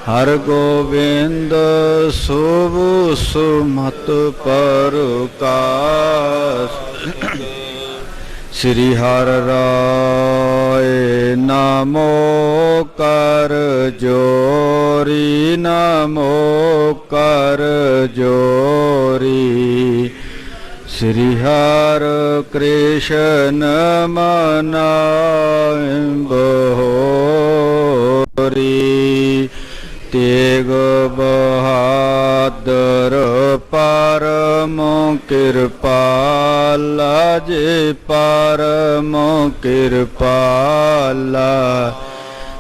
हर गोविंद शुभ सुमत प्रकाश। श्री हर राय नमो कर जोरी, नमो कर जोरी। श्री हर कृष्ण मनाए बहोरी। तेग बहादुर परम कृपाला, जे परम कृपाला।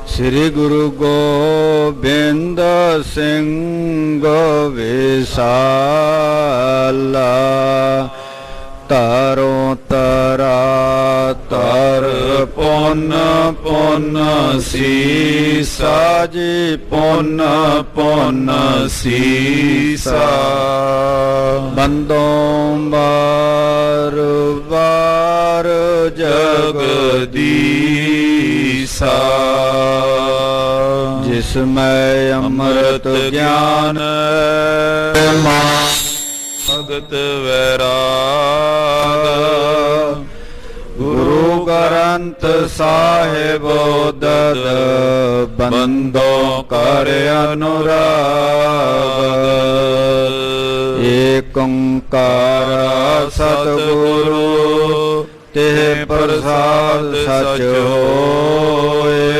श्री गुरु गोबिंद सिंह विशाला। तारों तरा तर पुन पुन सीसा, जी पुन पुन सीसा। बंदों बार बार जगदीसा। जिसमें अमृत ज्ञान भगत वैराग। गुरु ग्रंथ साहिब दद बंदों कर अनुराग। एक ओंकार सतगुरु तेह प्रसाद सच होए।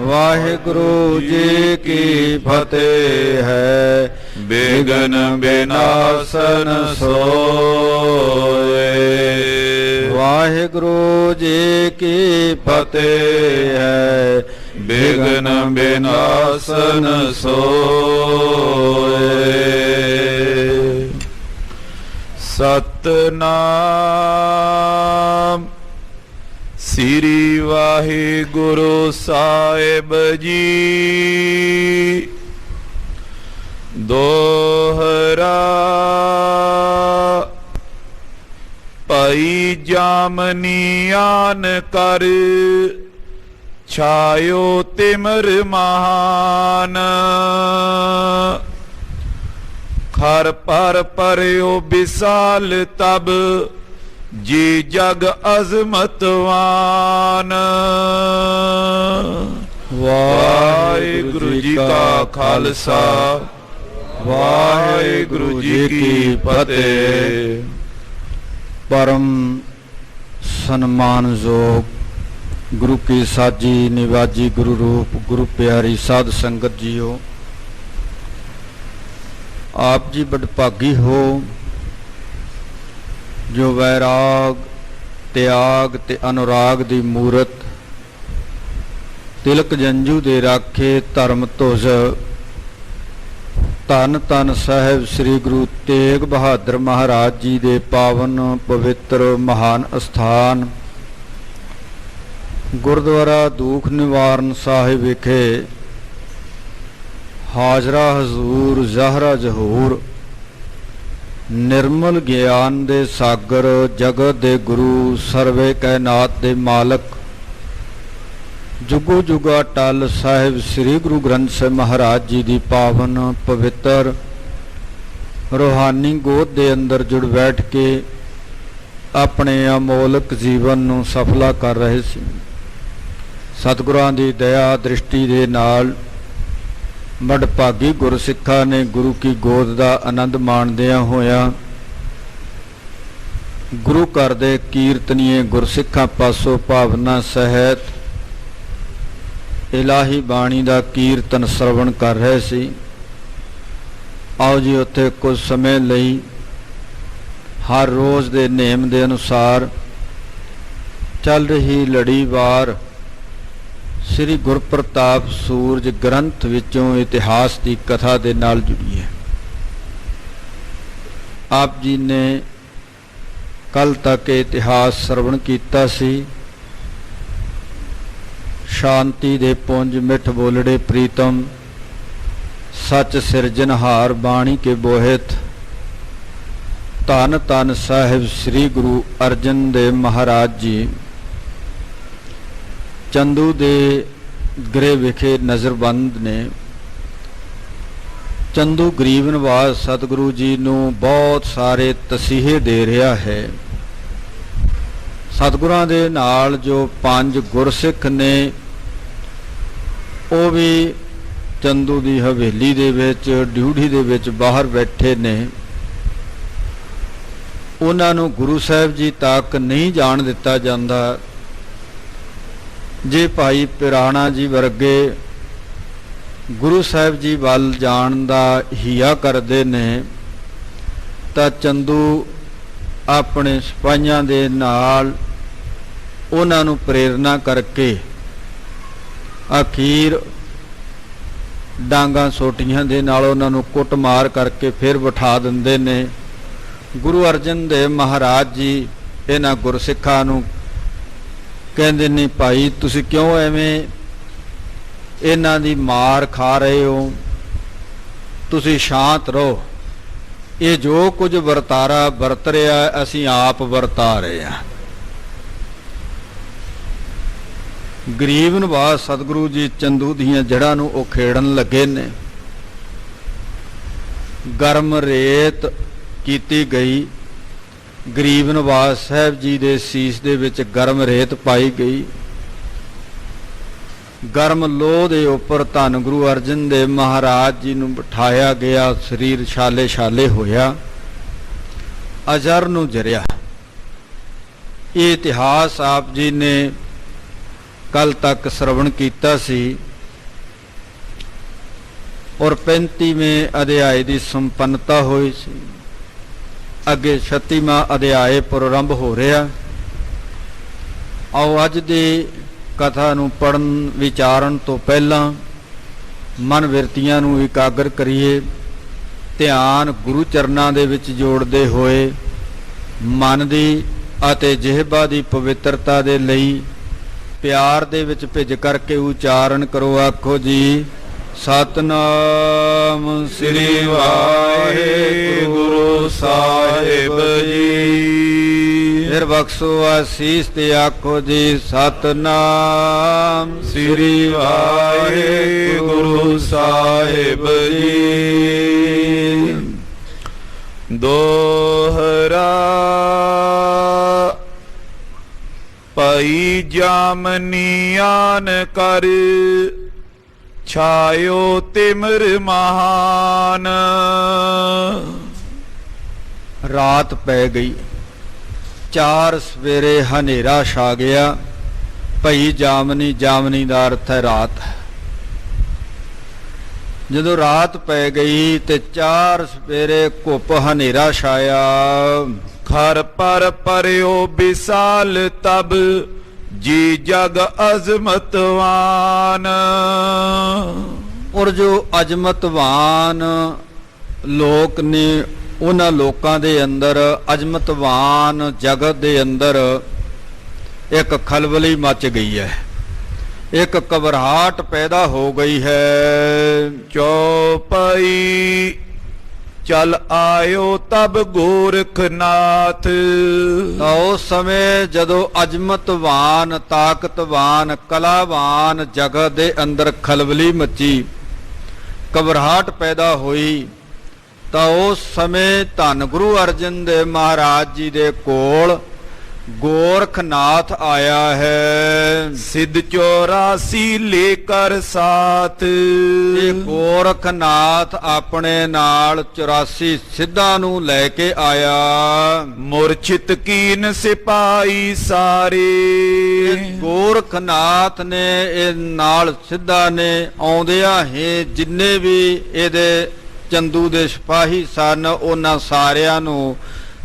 वाहिगुरु जी की फतेह है, विघ्न विनाशन सोए। वाहिगुरु जी की फतेह है, विघ्न विनाशन सोए। सतनाम श्री वाहिगुरु साहिब जी। दोहरा पई जामनी आन कर, छायो तिमर महान। खर पर परयो विशाल तब, जी जग अजमतवान। वाहिगुरु जी का खालसा, वाहिगुरु जी की फतेह। परम सम्मानयोग गुरु की साजी निवाजी गुरु रूप गुरु प्यारी साध संगत जीओ, आप जी बड़भागी हो जो वैराग त्याग ते अनुराग दी मूरत, तिलक जंजू दे राखे धर्म तुझ। धन धन साहिब श्री गुरु तेग बहादुर महाराज जी दे पावन पवित्र महान अस्थान गुरुद्वारा दुख निवारण साहिब विखे हाजरा हजूर ज़हरा जहूर निर्मल ज्ञान दे सागर जगत दे गुरु सर्वे कायनात दे मालक जुगो जुगा टल साहिब श्री गुरु ग्रंथ साहिब महाराज जी की पावन पवित्र रूहानी गोद दे अंदर जुड़ बैठ के अपने अमोलक जीवन नूं सफला कर रहे सी। सतगुरां दी दया दृष्टि दे नाल बड़भागी गुरसिखा ने गुरु की गोद का आनंद माणदियां होया गुरु घर दे कीर्तनीय गुरसिखा पासों भावना सहित इलाही बाणी का कीर्तन श्रवण कर रहे सी। आओ जी उत्थे कुछ समय लई हर रोज़ दे नेम दे अनुसार चल रही लड़ीवार श्री गुरप्रताप सूरज ग्रंथ विचों इतिहास की कथा दे नाल जुड़ी है। आप जी ने कल तक इतिहास श्रवण कीता सी। शांति दे पुंज मिठ बोलड़े प्रीतम सच सिरजनहार बाणी के बोहित धन धन साहिब श्री गुरु अर्जन देव महाराज जी चंदू दे गृह विखे नज़रबंद ने ਚੰਦੂ ਗਰੀਬ ਨਿਵਾਜ ਸਤਿਗੁਰੂ ਜੀ ਨੂੰ ਬਹੁਤ ਸਾਰੇ ਤਸੀਹੇ ਦੇ ਰਿਹਾ ਹੈ। ਸਤਿਗੁਰਾਂ ਦੇ ਨਾਲ ਜੋ 5 ਗੁਰਸਿੱਖ ਨੇ ਉਹ ਵੀ ਚੰਦੂ ਦੀ ਹਵੇਲੀ ਦੇ ਵਿੱਚ ਡਿਊਟੀ ਦੇ ਵਿੱਚ ਬਾਹਰ ਬੈਠੇ ਨੇ। ਉਹਨਾਂ ਨੂੰ ਗੁਰੂ ਸਾਹਿਬ ਜੀ ਤੱਕ ਨਹੀਂ ਜਾਣ ਦਿੱਤਾ ਜਾਂਦਾ। ਜੇ ਭਾਈ ਪਿਰਾਣਾ ਜੀ ਵਰਗੇ ਗੁਰੂ ਸਾਹਿਬ ਜੀ ਵੱਲ ਜਾਣ ਦਾ ਹਿਆ ਕਰਦੇ ਨੇ ਤਾਂ ਚੰਦੂ ਆਪਣੇ ਸਿਪਾਹੀਆਂ ਦੇ ਨਾਲ ਉਹਨਾਂ ਨੂੰ ਪ੍ਰੇਰਨਾ ਕਰਕੇ ਅਖੀਰ ਡਾਂਗਾਂ ਸੋਟੀਆਂ ਦੇ ਨਾਲ ਉਹਨਾਂ ਨੂੰ ਕੁੱਟਮਾਰ ਕਰਕੇ ਫਿਰ ਬਿਠਾ ਦਿੰਦੇ ਨੇ। ਗੁਰੂ ਅਰਜਨ ਦੇਵ ਮਹਾਰਾਜ ਜੀ ਇਹਨਾਂ ਗੁਰਸਿੱਖਾਂ ਨੂੰ ਕਹਿੰਦੇ ਨੇ, ਭਾਈ ਤੁਸੀਂ ਕਿਉਂ ਐਵੇਂ ਇਹਨਾਂ ਦੀ ਮਾਰ ਖਾ ਰਹੇ ਹੋ, ਤੁਸੀਂ ਸ਼ਾਂਤ ਰਹੋ। ਇਹ ਜੋ ਕੁਝ ਵਰਤਾਰਾ ਵਰਤ ਰਿਹਾ ਅਸੀਂ ਆਪ ਵਰਤਾ ਰਹੇ ਹਾਂ। ਗਰੀਬ ਨਿਵਾਜ ਸਤਿਗੁਰੂ ਜੀ ਚੰਦੂ ਦੀਆਂ ਜੜ੍ਹਾਂ ਨੂੰ ਉਖੇੜਨ ਲੱਗੇ ਨੇ। ਗਰਮ ਰੇਤ ਕੀਤੀ ਗਈ। ਗਰੀਬ ਨਿਵਾਜ ਸਾਹਿਬ ਜੀ ਦੇ ਸੀਸ ਦੇ ਵਿੱਚ ਗਰਮ ਰੇਤ ਪਾਈ ਗਈ। ਗਰਮ ਲੋਹ ਦੇ ਉੱਪਰ ਧੰਨ ਗੁਰੂ ਅਰਜਨ ਦੇਵ ਮਹਾਰਾਜ ਜੀ ਨੂੰ ਬਿਠਾਇਆ ਗਿਆ। ਸਰੀਰ ਛਾਲੇ ਛਾਲੇ ਹੋਇਆ, ਅਜਰ ਨੂੰ ਜਰਿਆ। ਇਹ ਇਤਿਹਾਸ ਆਪ ਜੀ ਨੇ ਕੱਲ ਤੱਕ ਸ਼ਰਵਣ ਕੀਤਾ ਸੀ ਔਰ 35ਵੇਂ ਅਧਿਆਏ ਦੀ ਸੰਪੰਨਤਾ ਹੋਈ ਸੀ। ਅੱਗੇ 36ਵਾਂ ਅਧਿਆਏ ਪ੍ਰਾਰੰਭ ਹੋ ਰਿਹਾ। ਆਓ ਅੱਜ ਦੀ ਕਥਾ ਨੂੰ ਪੜਨ ਵਿਚਾਰਨ ਤੋਂ ਪਹਿਲਾਂ ਮਨ ਬਿਰਤੀਆਂ ਨੂੰ ਇਕਾਗਰ ਕਰੀਏ। ਧਿਆਨ ਗੁਰੂ ਚਰਨਾਂ ਦੇ ਵਿੱਚ ਜੋੜਦੇ ਹੋਏ ਮਨ ਦੀ ਅਤੇ ਜਿਹਬਾ ਦੀ ਪਵਿੱਤਰਤਾ ਦੇ ਲਈ ਪਿਆਰ ਦੇ ਵਿੱਚ ਭਿੱਜ ਕਰਕੇ ਉਚਾਰਨ ਕਰੋ। ਆਖੋ ਜੀ, ਸਤਨਾਮ ਸ੍ਰੀ ਵਾਹਿਗੁਰੂ ਸਾਹਿਬ ਜੀ। ਫਿਰ ਬਖਸ਼ੋ ਆਸੀਸ ਤੇ ਆਖੋ ਜੀ, ਸਤਨਾਮ ਸ੍ਰੀ ਵਾਹਿਗੁਰੂ ਸਾਹਿਬ ਜੀ। ਦੋਹਰਾ ਪਈ ਜਾਮਨੀਆਨ ਕਰ ਛਾਇਓ ਤਿਮਰ ਮਹਾਨ। ਰਾਤ ਪੈ ਗਈ, 4 ਸਵੇਰੇ ਹਨੇਰਾ ਛਾ ਗਿਆ। ਭਈ ਜਾਮਨੀ, ਜਾਮਨੀ ਦਾ ਅਰਥ ਹੈ ਰਾਤ। ਜਦੋਂ ਰਾਤ ਪੈ ਗਈ ਤੇ 4 ਸਵੇਰੇ ਘੁੱਪ ਹਨੇਰਾ ਛਾਇਆ। ਖਰ ਪਰ ਪਰਿਓ ਵਿਸਾਲ ਤਬ ਜੀ ਜਗ ਅਜ਼ਮਤਵਾਨ। ਔਰ ਜੋ ਅਜ਼ਮਤਵਾਨ ਲੋਕ ਨੇ ਉਹਨਾਂ ਲੋਕਾਂ ਦੇ ਅੰਦਰ, ਅਜ਼ਮਤਵਾਨ ਜਗਤ ਦੇ ਅੰਦਰ ਇੱਕ ਖਲਬਲੀ ਮਚ ਗਈ ਹੈ, ਇੱਕ ਘਬਰਾਹਟ ਪੈਦਾ ਹੋ ਗਈ ਹੈ। ਚੌਪਈ ਚਲ ਆਇਓ ਤਬ ਗੋਰਖਨਾਥ। ਤਾਂ ਉਸ ਸਮੇਂ ਜਦੋਂ ਅਜ਼ਮਤਵਾਨ, ਤਾਕਤਵਾਨ, ਕਲਾਵਾਨ ਜਗਤ ਦੇ ਅੰਦਰ ਖਲਬਲੀ ਮੱਚੀ, ਘਬਰਾਹਟ ਪੈਦਾ ਹੋਈ, ਤਾਂ ਉਸ ਸਮੇਂ ਧੰਨ ਗੁਰੂ ਅਰਜਨ ਦੇਵ ਮਹਾਰਾਜ ਜੀ ਦੇ ਕੋਲ ਗੋਰਖਨਾਥ ਆਇਆ ਹੈ। ਸਿੱਧ 84 ਲੇਕਰ ਸਾਥ। ਇਹ ਗੋਰਖਨਾਥ ਆਪਣੇ ਨਾਲ 84 ਸਿੱਧਾਂ ਨੂੰ ਲੈ ਕੇ ਆਇਆ। ਮੁਰਛਿਤ ਕੀਨ ਸਿਪਾਹੀ ਸਾਰੇ। ਗੋਰਖਨਾਥ ਨੇ ਇਹ ਨਾਲ ਸਿੱਧਾਂ ਨੇ ਆਉਂਦਿਆਂ ਹੀ ਜਿੰਨੇ ਵੀ ਇਹਦੇ ਚੰਦੂ ਦੇ ਸਿਪਾਹੀ ਸਨ ਉਹਨਾਂ ਸਾਰਿਆਂ ਨੂੰ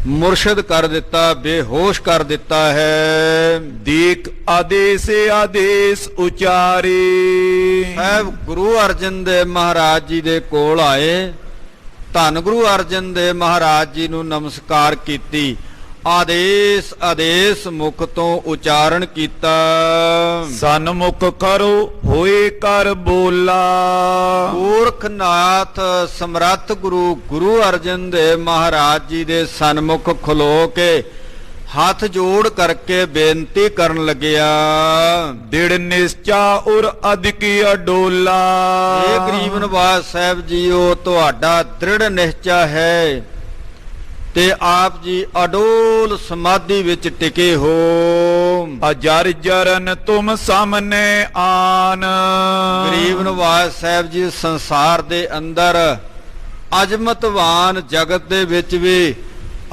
ਮੁਰਸ਼ਿਦ ਕਰ ਦਿੱਤਾ, ਬੇਹੋਸ਼ ਕਰ ਦਿੱਤਾ ਹੈ। ਦੇਖ ਆਦੇਸ ਆਦੇਸ ਉਚਾਰੇ। ਸਾਹਿਬ ਗੁਰੂ ਅਰਜਨ ਦੇਵ ਮਹਾਰਾਜ ਜੀ ਦੇ ਕੋਲ ਆਏ, ਧੰਨ ਗੁਰੂ ਅਰਜਨ ਦੇਵ ਮਹਾਰਾਜ ਜੀ ਨੂੰ ਨਮਸਕਾਰ ਕੀਤੀ, ਆਦੇਸ ਆਦੇਸ ਮੁਖ ਤੋਂ ਉਚਾਰਨ ਕੀਤਾ। ਸਨਮੁਖ ਕਰੋ ਹੋਏ ਕਰ ਬੋਲਾ। ਗੋਰਖਨਾਥ ਸਮਰੱਥ ਗੁਰੂ ਗੁਰੂ ਅਰਜਨ ਦੇਵ ਮਹਾਰਾਜ ਜੀ ਦੇ ਸਨਮੁਖ ਖਲੋ ਕੇ ਹੱਥ ਜੋੜ ਕਰਕੇ ਬੇਨਤੀ ਕਰਨ ਲੱਗਿਆ। ਦਿੜ ਨਿਸ਼ਚਾ ਉਰ ਅਧਿਕ ਅਡੋਲਾ। ਇਹ ਗਰੀਬ ਨਿਵਾਜ ਸਾਹਿਬ ਜੀਓ, ਤੁਹਾਡਾ ਦ੍ਰਿੜ ਨਿਸ਼ਚਾ ਹੈ ਤੇ ਆਪ ਜੀ ਅਡੋਲ ਸਮਾਧੀ ਵਿੱਚ ਟਿਕੇ ਹੋ। ਅਜਰ ਜਰਨ ਤੁਮ ਸਾਹਮਣੇ ਆਨ। ਗਰੀਬ ਨਿਵਾਜ ਸਾਹਿਬ ਜੀ, ਸੰਸਾਰ ਦੇ ਅੰਦਰ ਅਜਮਤਵਾਨ ਜਗਤ ਦੇ ਵਿੱਚ ਵੀ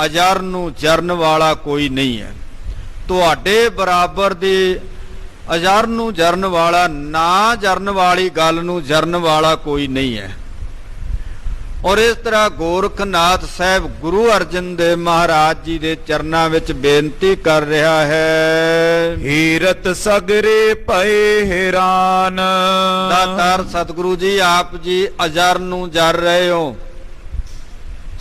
ਅਜਰ ਨੂੰ ਜਰਨ ਵਾਲਾ ਕੋਈ ਨਹੀਂ ਹੈ। ਤੁਹਾਡੇ ਬਰਾਬਰ ਦੀ ਅਜਰ ਨੂੰ ਜਰਨ ਵਾਲਾ, ਨਾ ਜਰਨ ਵਾਲੀ ਗੱਲ ਨੂੰ ਜਰਨ ਵਾਲਾ ਕੋਈ ਨਹੀਂ ਹੈ। ਔਰ ਇਸ ਤਰ੍ਹਾਂ ਗੋਰਖਨਾਥ ਸਾਹਿਬ ਗੁਰੂ ਅਰਜਨ ਦੇਵ ਮਹਾਰਾਜ ਜੀ ਦੇ ਚਰਨਾਂ ਵਿੱਚ ਬੇਨਤੀ ਕਰ ਰਿਹਾ ਹੈ। ਹੀਰਤ ਸਗਰੇ ਭਏ ਹੈਰਾਨ। ਦਾਤਾਰ ਸਤਿਗੁਰੂ ਜੀ, ਆਪ ਜੀ ਅਜਰ ਨੂੰ ਜਰ ਰਹੇ ਹੋ।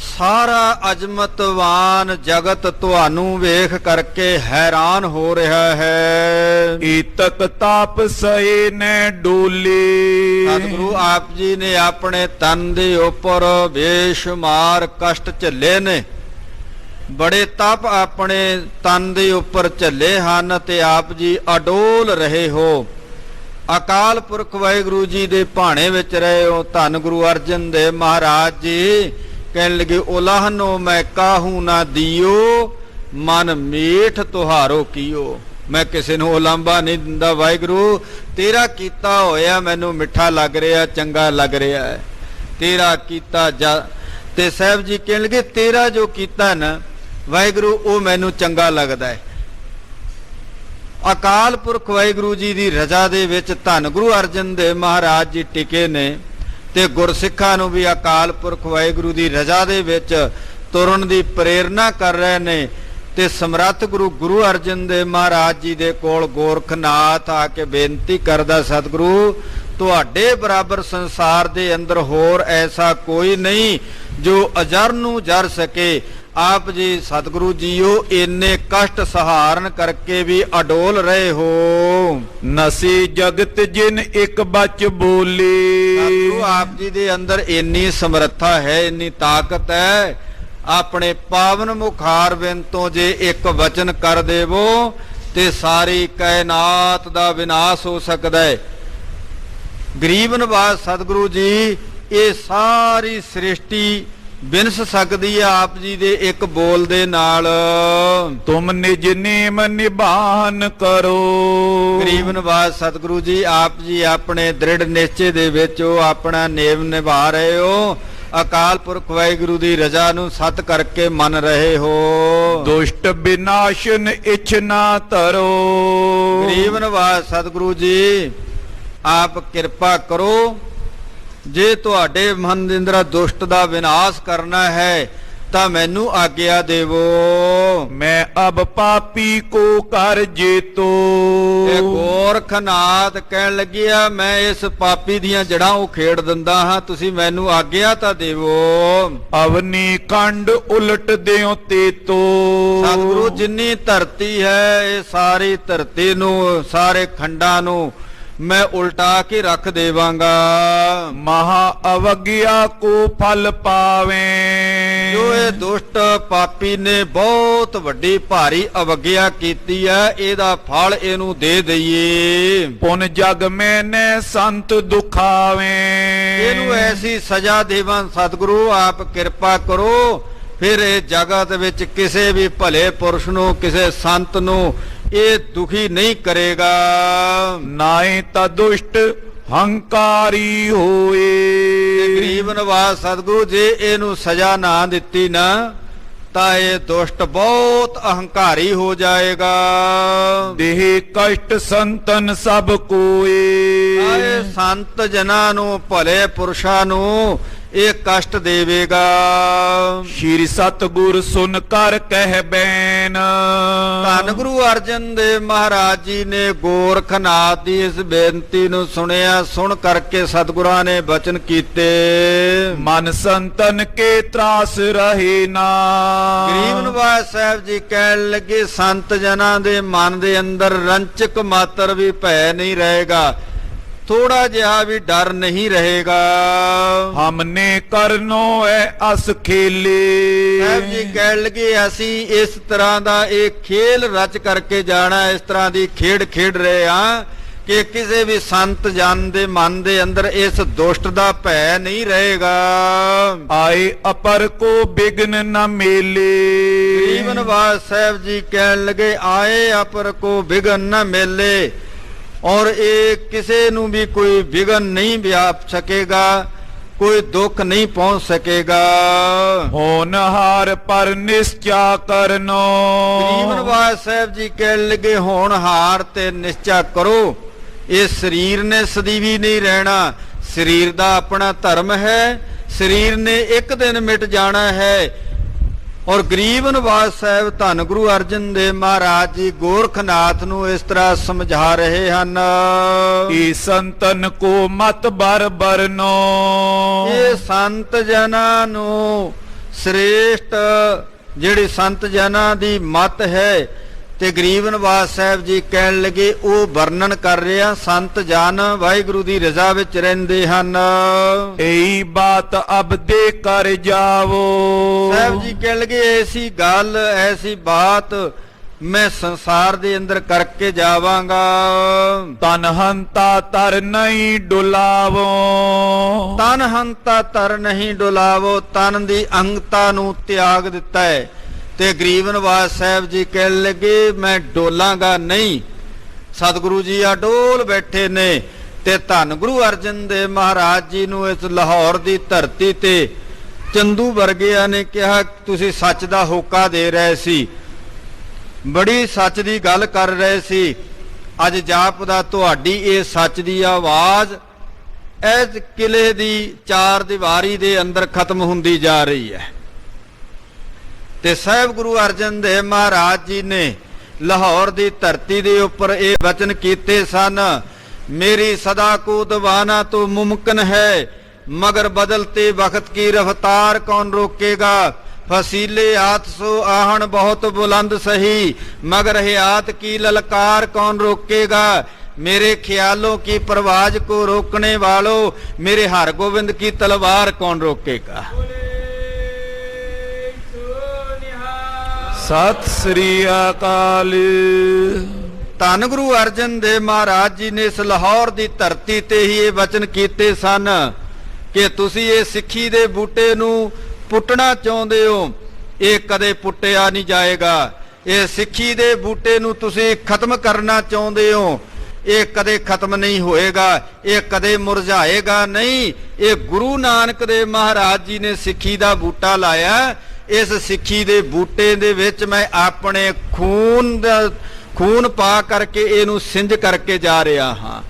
ਸਾਰਾ ਅਜਮਤਵਾਨ ਜਗਤ ਤੁਹਾਨੂੰ ਵੇਖ ਕਰਕੇ ਹੈਰਾਨ ਹੋ ਰਿਹਾ ਹੈ। ਈਤਕ ਤਾਪ ਸਏ ਨੇ ਡੋਲੇ। ਸਤਿਗੁਰੂ ਆਪ ਜੀ ਨੇ ਆਪਣੇ ਤਨ ਦੇ ਉੱਪਰ ਬੇਸ਼ੁਮਾਰ ਕਸ਼ਟ ਝੱਲੇ ਨੇ, ਬੜੇ ਤਪ ਆਪਣੇ ਤਨ ਦੇ ਉੱਪਰ ਝੱਲੇ ਹਨ ਤੇ ਆਪ ਜੀ ਅਡੋਲ ਰਹੇ ਹੋ। ਅਕਾਲ ਪੁਰਖ ਵਾਹਿਗੁਰੂ ਜੀ ਦੇ ਭਾਣੇ ਵਿੱਚ ਰਹੇ ਹੋ। ਧੰਨ ਗੁਰੂ ਅਰਜਨ ਦੇਵ ਮਹਾਰਾਜ ਜੀ ਕਹਿਣ ਲੱਗੇ, ਉਲਾਹਨੋ ਮੈਂ ਕਾਹੂ ਨਾ ਦਿਓ, ਮਨ ਮੀਠ ਤੁਹਾਰੋ ਕੀਓ। ਮੈਂ ਕਿਸੇ ਨੂੰ ਉਲਾਂਭਾ ਨਹੀਂ ਦਿੰਦਾ ਵਾਹਿਗੁਰੂ, ਤੇਰਾ ਕੀਤਾ ਹੋਇਆ ਮੈਨੂੰ ਮਿੱਠਾ ਲੱਗ ਰਿਹਾ, ਚੰਗਾ ਲੱਗ ਰਿਹਾ ਹੈ। ਤੇਰਾ ਕੀਤਾ ਤੇ ਸਾਹਿਬ ਜੀ ਕਹਿਣ ਲੱਗੇ, ਤੇਰਾ ਜੋ ਕੀਤਾ ਨਾ ਵਾਹਿਗੁਰੂ, ਉਹ ਮੈਨੂੰ ਚੰਗਾ ਲੱਗਦਾ ਹੈ। ਅਕਾਲ ਪੁਰਖ ਵਾਹਿਗੁਰੂ ਜੀ ਦੀ ਰਜ਼ਾ ਦੇ ਵਿੱਚ ਧੰਨ ਗੁਰੂ ਅਰਜਨ ਦੇਵ ਮਹਾਰਾਜ ਜੀ ਟਿਕੇ ਨੇ ਤੇ ਗੁਰਸਿੱਖਾਂ ਨੂੰ ਵੀ ਅਕਾਲ ਪੁਰਖ ਵਾਹਿਗੁਰੂ ਦੀ ਰਜ਼ਾ ਦੇ ਵਿੱਚ ਤੁਰਨ ਦੀ ਪ੍ਰੇਰਨਾ ਕਰ ਰਹੇ ਨੇ। ਤੇ ਸਮਰੱਥ ਗੁਰੂ ਅਰਜਨ ਦੇਵ ਮਹਾਰਾਜ ਜੀ ਦੇ ਕੋਲ ਗੋਰਖਨਾਥ ਆ ਕੇ ਬੇਨਤੀ ਕਰਦਾ, ਸਤਿਗੁਰੂ ਤੁਹਾਡੇ ਬਰਾਬਰ ਸੰਸਾਰ ਦੇ ਅੰਦਰ ਹੋਰ ਐਸਾ ਕੋਈ ਨਹੀਂ ਜੋ ਅਜਰ ਨੂੰ ਜਰ ਸਕੇ। ਆਪ ਜੀ ਸਤਿਗੁਰੂ ਜੀਓ ਇੰਨੇ ਕਸ਼ਟ ਸਹਾਰਨ ਕਰਕੇ ਵੀ ਅਡੋਲ ਰਹੇ ਹੋ। ਨਸੀ ਜਗਤ ਜਿਨ ਇੱਕ ਬਚ ਬੋਲੇ। ਸਤਿਗੁਰੂ ਆਪ ਜੀ ਦੇ ਅੰਦਰ ਇੰਨੀ ਸਮਰੱਥਾ ਹੈ, ਇੰਨੀ ਤਾਕਤ ਹੈ, ਆਪਣੇ ਪਾਵਨ ਮੁਖਾਰ ਬਿਨ ਤੋਂ ਜੇ ਇੱਕ ਵਚਨ ਕਰ ਦੇਵੋ ਤੇ ਸਾਰੀ ਕਾਇਨਾਤ ਦਾ ਵਿਨਾਸ਼ ਹੋ ਸਕਦਾ ਹੈ। ਗਰੀਬ ਨਿਵਾਜ ਸਤਿਗੁਰੂ ਜੀ, ਇਹ ਸਾਰੀ ਸ੍ਰਿਸ਼ਟੀ ਬਿਨਸ ਸਕਦੀ ਹੈ ਆਪ ਜੀ ਦੇ ਇੱਕ ਬੋਲ ਦੇ ਨਾਲ। ਤੁਮ ਨਿਜ ਨੇਮ ਨਿਭਾਨ ਕਰੋ। ਗਰੀਬ ਨਿਵਾਜ ਸਤਿਗੁਰੂ ਜੀ, ਆਪ ਜੀ ਆਪਣੇ ਦ੍ਰਿੜ ਨਿਸ਼ਚੇ ਦੇ ਵਿੱਚ ਉਹ ਆਪਣਾ ਨੇਮ ਨਿਭਾ ਰਹੇ ਹੋ। ਅਕਾਲ ਪੁਰਖ ਵਾਹਿਗੁਰੂ ਦੀ ਰਜ਼ਾ ਨੂੰ ਸਤ ਕਰਕੇ ਮੰਨ ਰਹੇ ਹੋ। ਦੁਸ਼ਟ ਵਿਨਾਸ਼ਨ ਇਛ ਨਾ ਧਰੋ। ਗਰੀਬ ਨਿਵਾਜ ਸਤਿਗੁਰੂ ਜੀ, ਆਪ ਕਿਰਪਾ ਕਰੋ। ਜੇ ਤੁਹਾਡੇ ਮਨ ਦੇ ਅੰਦਰ ਦੁਸ਼ਟ ਦਾ ਵਿਨਾਸ਼ ਕਰਨਾ ਹੈ ਤਾਂ ਮੈਨੂੰ ਆਗਿਆ ਦੇਵੋ। ਮੈਂ ਅਬ ਪਾਪੀ ਕੋ ਕਰ ਜੇਤੋ। ਇਹ ਗੋਰਖਨਾਥ ਕਹਿਣ ਲੱਗਿਆ, ਮੈਂ ਇਸ ਪਾਪੀ ਦੀਆਂ ਜੜਾਂ ਉਖੇੜ ਦਿੰਦਾ ਹਾਂ, ਤੁਸੀਂ ਮੈਨੂੰ ਆਗਿਆ ਤਾਂ ਦੇਵੋ। ਅਵਨੀ ਕੰਡ ਉਲਟ ਦਿਓ ਤੇਤੋ। ਸਤਿਗੁਰੂ ਜਿੰਨੀ ਧਰਤੀ ਹੈ, ਇਹ ਸਾਰੀ ਧਰਤੀ ਨੂੰ, ਸਾਰੇ ਖੰਡਾਂ ਨੂੰ ਮੈਂ ਉਲਟਾ ਕੇ ਰੱਖ ਦੇਵਾਂਗਾ। ਮਹਾ ਅਵਗਿਆ ਕੋ ਫਲ ਪਾਵੇ। ਜੋ ਇਹ ਦੁਸ਼ਟ ਪਾਪੀ ਨੇ ਬਹੁਤ ਵੱਡੀ ਭਾਰੀ ਅਵਗਿਆ ਕੀਤੀ ਹੈ, ਇਹਦਾ ਫਲ ਇਹਨੂੰ ਦੇ ਦਈਏ। ਪੁਨ ਜਗ ਮੈਨੇ ਸੰਤ ਦੁਖਾਵੇ। ਇਹਨੂੰ ਐਸੀ ਸਜ਼ਾ ਦੇਵਾਂ ਸਤਿਗੁਰੂ, ਆਪ ਕਿਰਪਾ ਕਰੋ। ਫਿਰ ਇਹ ਜਗਤ ਵਿੱਚ ਕਿਸੇ ਵੀ ਭਲੇ ਪੁਰਸ਼ ਨੂੰ, ਕਿਸੇ ਸੰਤ ਨੂੰ ਇਹ ਦੁਖੀ ਨਹੀਂ ਕਰੇਗਾ। ਨਾਏ ਤਾਂ ਦੁਸ਼ਟ ਹੰਕਾਰੀ ਹੋਏ। ਗਰੀਬ ਨਿਵਾਜ ਸਤਿਗੁਰੂ, ਜੇ ਇਹਨੂੰ ਸਜ਼ਾ ਨਾ ਦਿੱਤੀ ਨਾ ਤਾਂ ਇਹ ਦੁਸ਼ਟ ਬਹੁਤ ਅਹੰਕਾਰੀ ਹੋ ਜਾਏਗਾ। ਦੇਹ ਕਸ਼ਟ ਸੰਤਨ ਸਭ ਕੋਏ। ਆਏ ਸੰਤ ਜਨਾਂ ਨੂੰ, ਭਲੇ ਪੁਰਸ਼ਾਂ ਨੂੰ ਇਹ ਕਸ਼ਟ ਦੇਵੇਗਾ। ਸ਼੍ਰੀ ਸਤਿਗੁਰ ਸੁਨ ਕਰ ਕਹਿ ਬੈਨ। ਧੰਨ ਗੁਰੂ ਅਰਜਨ ਦੇਵ ਮਹਾਰਾਜ ਜੀ ਨੇ ਗੋਰਖਨਾਥ ਦੀ ਇਸ ਬੇਨਤੀ ਨੂੰ ਸੁਣਿਆ। ਸੁਣ ਕਰਕੇ ਸਤਿਗੁਰਾਂ ਨੇ ਬਚਨ ਕੀਤੇ, ਮਨ ਸੰਤਨ ਕੇ ਤਰਾਸ ਰਹੇ ਨਾ। ਗਰੀਬ ਨਿਵਾਜ ਸਾਹਿਬ ਜੀ ਕਹਿਣ ਲੱਗੇ, ਸੰਤ ਜਨਾਂ ਦੇ ਮਨ ਦੇ ਅੰਦਰ ਰੰਚਕ ਮਾਤਰ ਵੀ ਭੈ ਨਹੀਂ ਰਹੇਗਾ। ਥੋੜਾ ਜਿਹਾ ਵੀ ਡਰ ਨਹੀਂ ਰਹੇਗਾ। हमने करनो है अस खेले। ਸਾਹਿਬ ਜੀ ਕਹਿਣ ਲੱਗੇ ਅਸੀਂ ਇਸ ਤਰ੍ਹਾਂ ਦਾ ਇਹ ਖੇਲ ਰਚ ਕਰਕੇ ਜਾਣਾ, ਇਸ ਤਰ੍ਹਾਂ ਦੀ ਖੇਡ ਖੇਡ ਰਹੇ ਹਾਂ ਕਿ ਕਿਸੇ ਵੀ ਸੰਤ ਜਨ ਦੇ ਮਨ ਦੇ ਅੰਦਰ ਇਸ ਦੁਸ਼ਟ ਦਾ ਭੈ ਨਹੀਂ ਰਹੇਗਾ। आए अपर को बिघ्न न मेले। ਗਰੀਬ ਨਵਾਜ਼ ਸਾਹਿਬ ਜੀ ਕਹਿਣ ਲੱਗੇ ਆਏ ਅਪਰ ਕੋ ਵਿਗਨ ਨ ਮੇਲੇ, ਔਰ ਇਹ ਕਿਸੇ ਨੂੰ ਵੀ ਕੋਈ ਵਿਗਨ ਨਹੀਂ ਵਿਆਪ ਸਕੇਗਾ, ਕੋਈ ਦੁੱਖ ਨਹੀਂ ਪਹੁੰਚ ਸਕੇਗਾ। होनहार पर निश्चा करनो। ਗਰੀਬ ਨਵਾਜ਼ ਸਾਹਿਬ ਜੀ ਕਹਿਣ ਲੱਗੇ ਹੋਣਹਾਰ ਤੇ ਨਿਸ਼ਚਾ ਕਰੋ, ਇਹ ਸਰੀਰ ਨੇ ਸਦੀਵੀ ਨਹੀਂ ਰਹਿਣਾ, ਸਰੀਰ ਦਾ ਆਪਣਾ ਧਰਮ ਹੈ, ਸਰੀਰ ਨੇ ਇੱਕ ਦਿਨ ਮਿਟ ਜਾਣਾ ਹੈ। ਔਰ ਗਰੀਬ ਨਵਾਜ਼ ਸਾਹਿਬ ਧੰਨ ਗੁਰੂ ਅਰਜਨ ਦੇਵ ਮਹਾਰਾਜ ਜੀ ਗੋਰਖਨਾਥ ਨੂੰ ਇਸ ਤਰ੍ਹਾਂ ਸਮਝਾ ਰਹੇ ਹਨ। ई संतन को मत बर बरनो। ਇਹ ਸੰਤ ਜਨਾਂ ਨੂੰ ਸ੍ਰੇਸ਼ਟ ਜਿਹੜੀ ਸੰਤ ਜਨਾਂ ਦੀ ਮਤ ਹੈ ਤੇ ਗਰੀਬ ਨਵਾਜ਼ ਸਾਹਿਬ ਜੀ ਕਹਿਣ ਲੱਗੇ ਉਹ ਵਰਣਨ ਕਰ ਰਿਹਾ ਸੰਤ ਜਨ ਵਾਹਿਗੁਰੂ ਦੀ ਰਜ਼ਾ ਵਿੱਚ ਰਹਿੰਦੇ ਹਨ। यही बात अब दे कर जावो। ਸਾਹਿਬ ਜੀ ਕਹਿਣ ਲੱਗੇ ਐਸੀ ਗੱਲ ਐਸੀ ਬਾਤ ਮੈਂ ਸੰਸਾਰ ਦੇ ਅੰਦਰ ਕਰਕੇ ਜਾਵਾਂਗਾ। तन हंता तर नहीं डुलावो। ਤਨ ਹੰਤਾ ਤਰ ਨਹੀਂ ਡੁਲਾਵੋ, ਤਨ ਦੀ ਅੰਗਤਾ ਨੂੰ ਤਿਆਗ ਦਿੱਤਾ ਹੈ। ਤੇ ਗਰੀਬ ਨਵਾਜ਼ ਸਾਹਿਬ ਜੀ ਕਹਿਣ ਲੱਗੇ ਮੈਂ ਡੋਲਾਂਗਾ ਨਹੀਂ। ਸਤਿਗੁਰੂ ਜੀ ਆ ਡੋਲ ਬੈਠੇ ਨੇ ਤੇ ਧੰਨ ਗੁਰੂ ਅਰਜਨ ਦੇਵ ਮਹਾਰਾਜ ਜੀ ਨੂੰ ਇਸ ਲਾਹੌਰ ਦੀ ਧਰਤੀ ਤੇ ਚੰਦੂ ਵਰਗਿਆਂ ਨੇ ਕਿਹਾ ਤੁਸੀਂ ਸੱਚ ਦਾ ਹੋਕਾ ਦੇ ਰਹੇ ਸੀ, ਬੜੀ ਸੱਚ ਦੀ ਗੱਲ ਕਰ ਰਹੇ ਸੀ, ਅੱਜ ਜਾਪਦਾ ਤੁਹਾਡੀ ਇਹ ਸੱਚ ਦੀ ਆਵਾਜ਼ ਇਸ ਕਿਲੇ ਦੀ ਚਾਰ ਦੀਵਾਰੀ ਦੇ ਅੰਦਰ ਖਤਮ ਹੁੰਦੀ ਜਾ ਰਹੀ ਹੈ। ਤੇ ਸਾਹਿਬ ਗੁਰੂ ਅਰਜਨ ਦੇਵ ਮਹਾਰਾਜ ਜੀ ਨੇ ਲਾਹੌਰ ਦੀ ਧਰਤੀ ਦੇ ਉੱਪਰ ਇਹ ਵਚਨ ਕੀਤੇ ਸਨ, ਮੇਰੀ ਸਦਾ ਕੋ ਦਵਾਨਾ ਤੋਂ ਮੁਮਕਿਨ ਹੈ, ਮਗਰ ਬਦਲਤੇ ਵਕਤ ਕੀ ਰਫਤਾਰ ਕੌਣ ਰੋਕੇਗਾ। फसीले आत सो आहन बहुत बुलंद सही, मगर हयात की ललकार कौन रोकेगा। मेरे ख्यालों की परवाज को रोकने वालों, मेरे हर गोविंद की तलवार कौन रोकेगा। सत श्री अकाल। ਧੰਨ ਗੁਰੂ ਅਰਜਨ ਦੇਵ ਮਹਾਰਾਜ ਜੀ ਨੇ ਇਸ ਲਾਹੌਰ ਦੀ ਧਰਤੀ ਤੇ ਹੀ ਇਹ ਵਚਨ ਕੀਤੇ ਸਨ ਕਿ ਤੁਸੀਂ ਇਹ ਸਿੱਖੀ ਦੇ ਬੂਟੇ ਨੂੰ ਪੁੱਟਣਾ ਚਾਹੁੰਦੇ ਹੋ, ਇਹ ਕਦੇ ਪੁੱਟਿਆ ਨਹੀਂ ਜਾਏਗਾ। ਇਹ ਸਿੱਖੀ ਦੇ ਬੂਟੇ ਨੂੰ ਤੁਸੀਂ ਖਤਮ ਕਰਨਾ ਚਾਹੁੰਦੇ ਹੋ, ਇਹ ਕਦੇ ਖਤਮ ਨਹੀਂ ਹੋਏਗਾ, ਇਹ ਕਦੇ ਮੁਰਝਾਏਗਾ ਨਹੀਂ। ਇਹ ਗੁਰੂ ਨਾਨਕ ਦੇਵ ਮਹਾਰਾਜ ਜੀ ਨੇ ਸਿੱਖੀ ਦਾ ਬੂਟਾ ਲਾਇਆ, ਇਸ ਸਿੱਖੀ ਦੇ ਬੂਟੇ ਦੇ ਵਿੱਚ ਮੈਂ ਆਪਣੇ ਖੂਨ ਪਾ ਕਰਕੇ ਇਹਨੂੰ ਸਿੰਜ ਕਰਕੇ ਜਾ ਰਿਹਾ ਹਾਂ।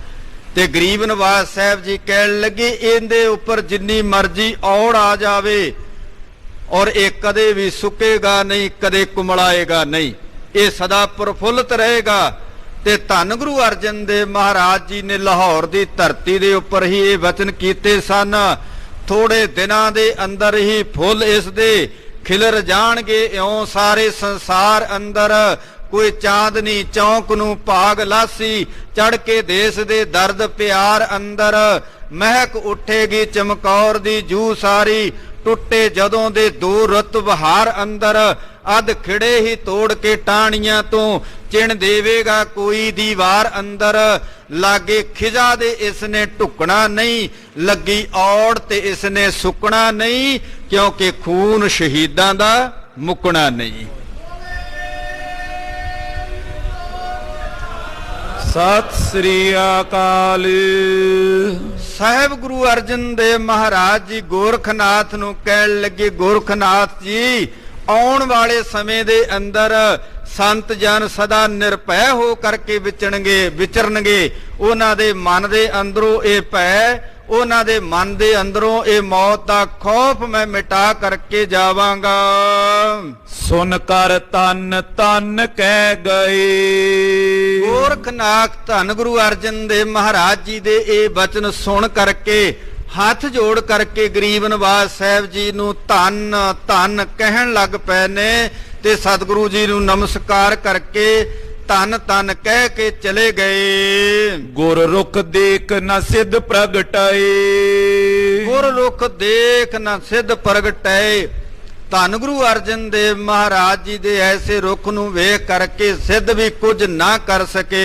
ਤੇ ਗਰੀਬ ਨਵਾਜ਼ ਸਾਹਿਬ ਜੀ ਕਹਿਣ ਲੱਗੇ ਇਹਦੇ ਉੱਪਰ ਜਿੰਨੀ ਮਰਜ਼ੀ ਔੜ ਆ ਜਾਵੇ ਔਰ ਇਹ ਕਦੇ ਵੀ ਸੁੱਕੇਗਾ ਨਹੀਂ, ਕਦੇ ਕੁਮਲਾਏਗਾ ਨਹੀਂ, ਇਹ ਸਦਾ ਪ੍ਰਫੁੱਲਤ ਰਹੇਗਾ। ਤੇ ਧੰਨ ਗੁਰੂ ਅਰਜਨ ਦੇਵ ਮਹਾਰਾਜ ਜੀ ਨੇ ਲਾਹੌਰ ਦੀ ਧਰਤੀ ਦੇ ਉੱਪਰ ਹੀ ਇਹ ਵਚਨ ਕੀਤੇ ਸਨ, ਥੋੜੇ ਦਿਨਾਂ ਦੇ ਅੰਦਰ ਹੀ ਫੁੱਲ ਇਸ ਦੇ ਖਿਲਰ ਜਾਣਗੇ, ਇਉਂ ਸਾਰੇ ਸੰਸਾਰ ਅੰਦਰ ਕੋਈ ਚਾਂਦਨੀ ਚੌਂਕ ਨੂੰ ਭਾਗ ਲਾਸੀ, ਚੜ ਕੇ ਦੇਸ ਦੇ ਦਰਦ ਪਿਆਰ ਅੰਦਰ ਮਹਿਕ ਉੱਠੇਗੀ ਚਮਕੌਰ ਦੀ ਜੂ ਸਾਰੀ। ਟੁੱਟੇ ਜਦੋਂ ਦੇ ਦੋ ਰੁੱਤ ਬਹਾਰ ਅੰਦਰ, ਅੱਧ ਖਿੜੇ ਹੀ ਤੋੜ ਕੇ ਟਾਹਣੀਆਂ ਤੋਂ ਚਿਣ ਦੇਵੇਗਾ ਕੋਈ ਦੀਵਾਰ ਅੰਦਰ। ਲਾਗੇ ਖਿਜਾ ਦੇ ਇਸ ਨੇ ਢੁਕਣਾ ਨਹੀਂ, ਲੱਗੀ ਔੜ ਤੇ ਇਸ ਨੇ ਸੁੱਕਣਾ ਨਹੀਂ, ਕਿਉਂਕਿ ਖੂਨ ਸ਼ਹੀਦਾਂ ਦਾ ਮੁੱਕਣਾ ਨਹੀਂ। सत श्री अकाल। ਸਾਹਿਬ ਗੁਰੂ ਅਰਜਨ ਦੇਵ ਮਹਾਰਾਜ ਜੀ ਗੋਰਖਨਾਥ ਨੂੰ ਕਹਿਣ ਲੱਗੇ ਗੋਰਖਨਾਥ ਜੀ ਆਉਣ ਵਾਲੇ ਸਮੇਂ ਦੇ ਅੰਦਰ ਸੰਤ ਜਨ ਸਦਾ ਨਿਰਭੈ ਹੋ ਕਰਕੇ ਵਿਚਰਨਗੇ। ਉਹਨਾਂ ਦੇ ਮਨ ਦੇ ਅੰਦਰੋਂ ਇਹ ਭੈ, ਉਹਨਾਂ ਦੇ ਮਨ ਦੇ ਅੰਦਰੋਂ ਇਹ ਮੌਤ ਦਾ ਖੌਫ ਮੈਂ ਮਿਟਾ ਕਰਕੇ ਜਾਵਾਂਗਾ। ਸੁਨ ਕਰ ਤਨ ਤਨ ਕਹਿ ਗਏ। ਗੋਰਖਨਾਥ ਧੰਨ ਗੁਰੂ ਅਰਜਨ ਦੇਵ ਮਹਾਰਾਜ ਜੀ ਦੇ ਇਹ ਬਚਨ ਸੁਣ ਕਰਕੇ ਹੱਥ ਜੋੜ ਕਰਕੇ ਗਰੀਬ ਨਵਾਜ਼ ਸਾਹਿਬ ਜੀ ਨੂੰ ਧੰਨ ਧੰਨ ਕਹਿਣ ਲੱਗ ਪਏ ਨੇ ਤੇ ਸਤਿਗੁਰੂ ਜੀ ਨੂੰ ਨਮਸਕਾਰ ਕਰਕੇ ਧੰਨ ਧੰਨ ਕਹਿ ਕੇ ਚਲੇ ਗਏ। ਗੁਰ ਰੁਖ ਦੇਖ ਨ ਸਿਧ ਪ੍ਰਗਟਾਏ। ਗੁਰ ਰੁਖ ਦੇਖ ਨ ਸਿਧ ਪ੍ਰਗਟਾਏ। ਧੰਨ ਗੁਰੂ ਅਰਜਨ ਦੇਵ ਮਹਾਰਾਜ ਜੀ ਦੇ ਐਸੇ ਰੁਖ ਨੂੰ ਵੇਖ ਕਰਕੇ ਸਿੱਧ ਵੀ ਕੁਝ ਨਾ ਕਰ ਸਕੇ।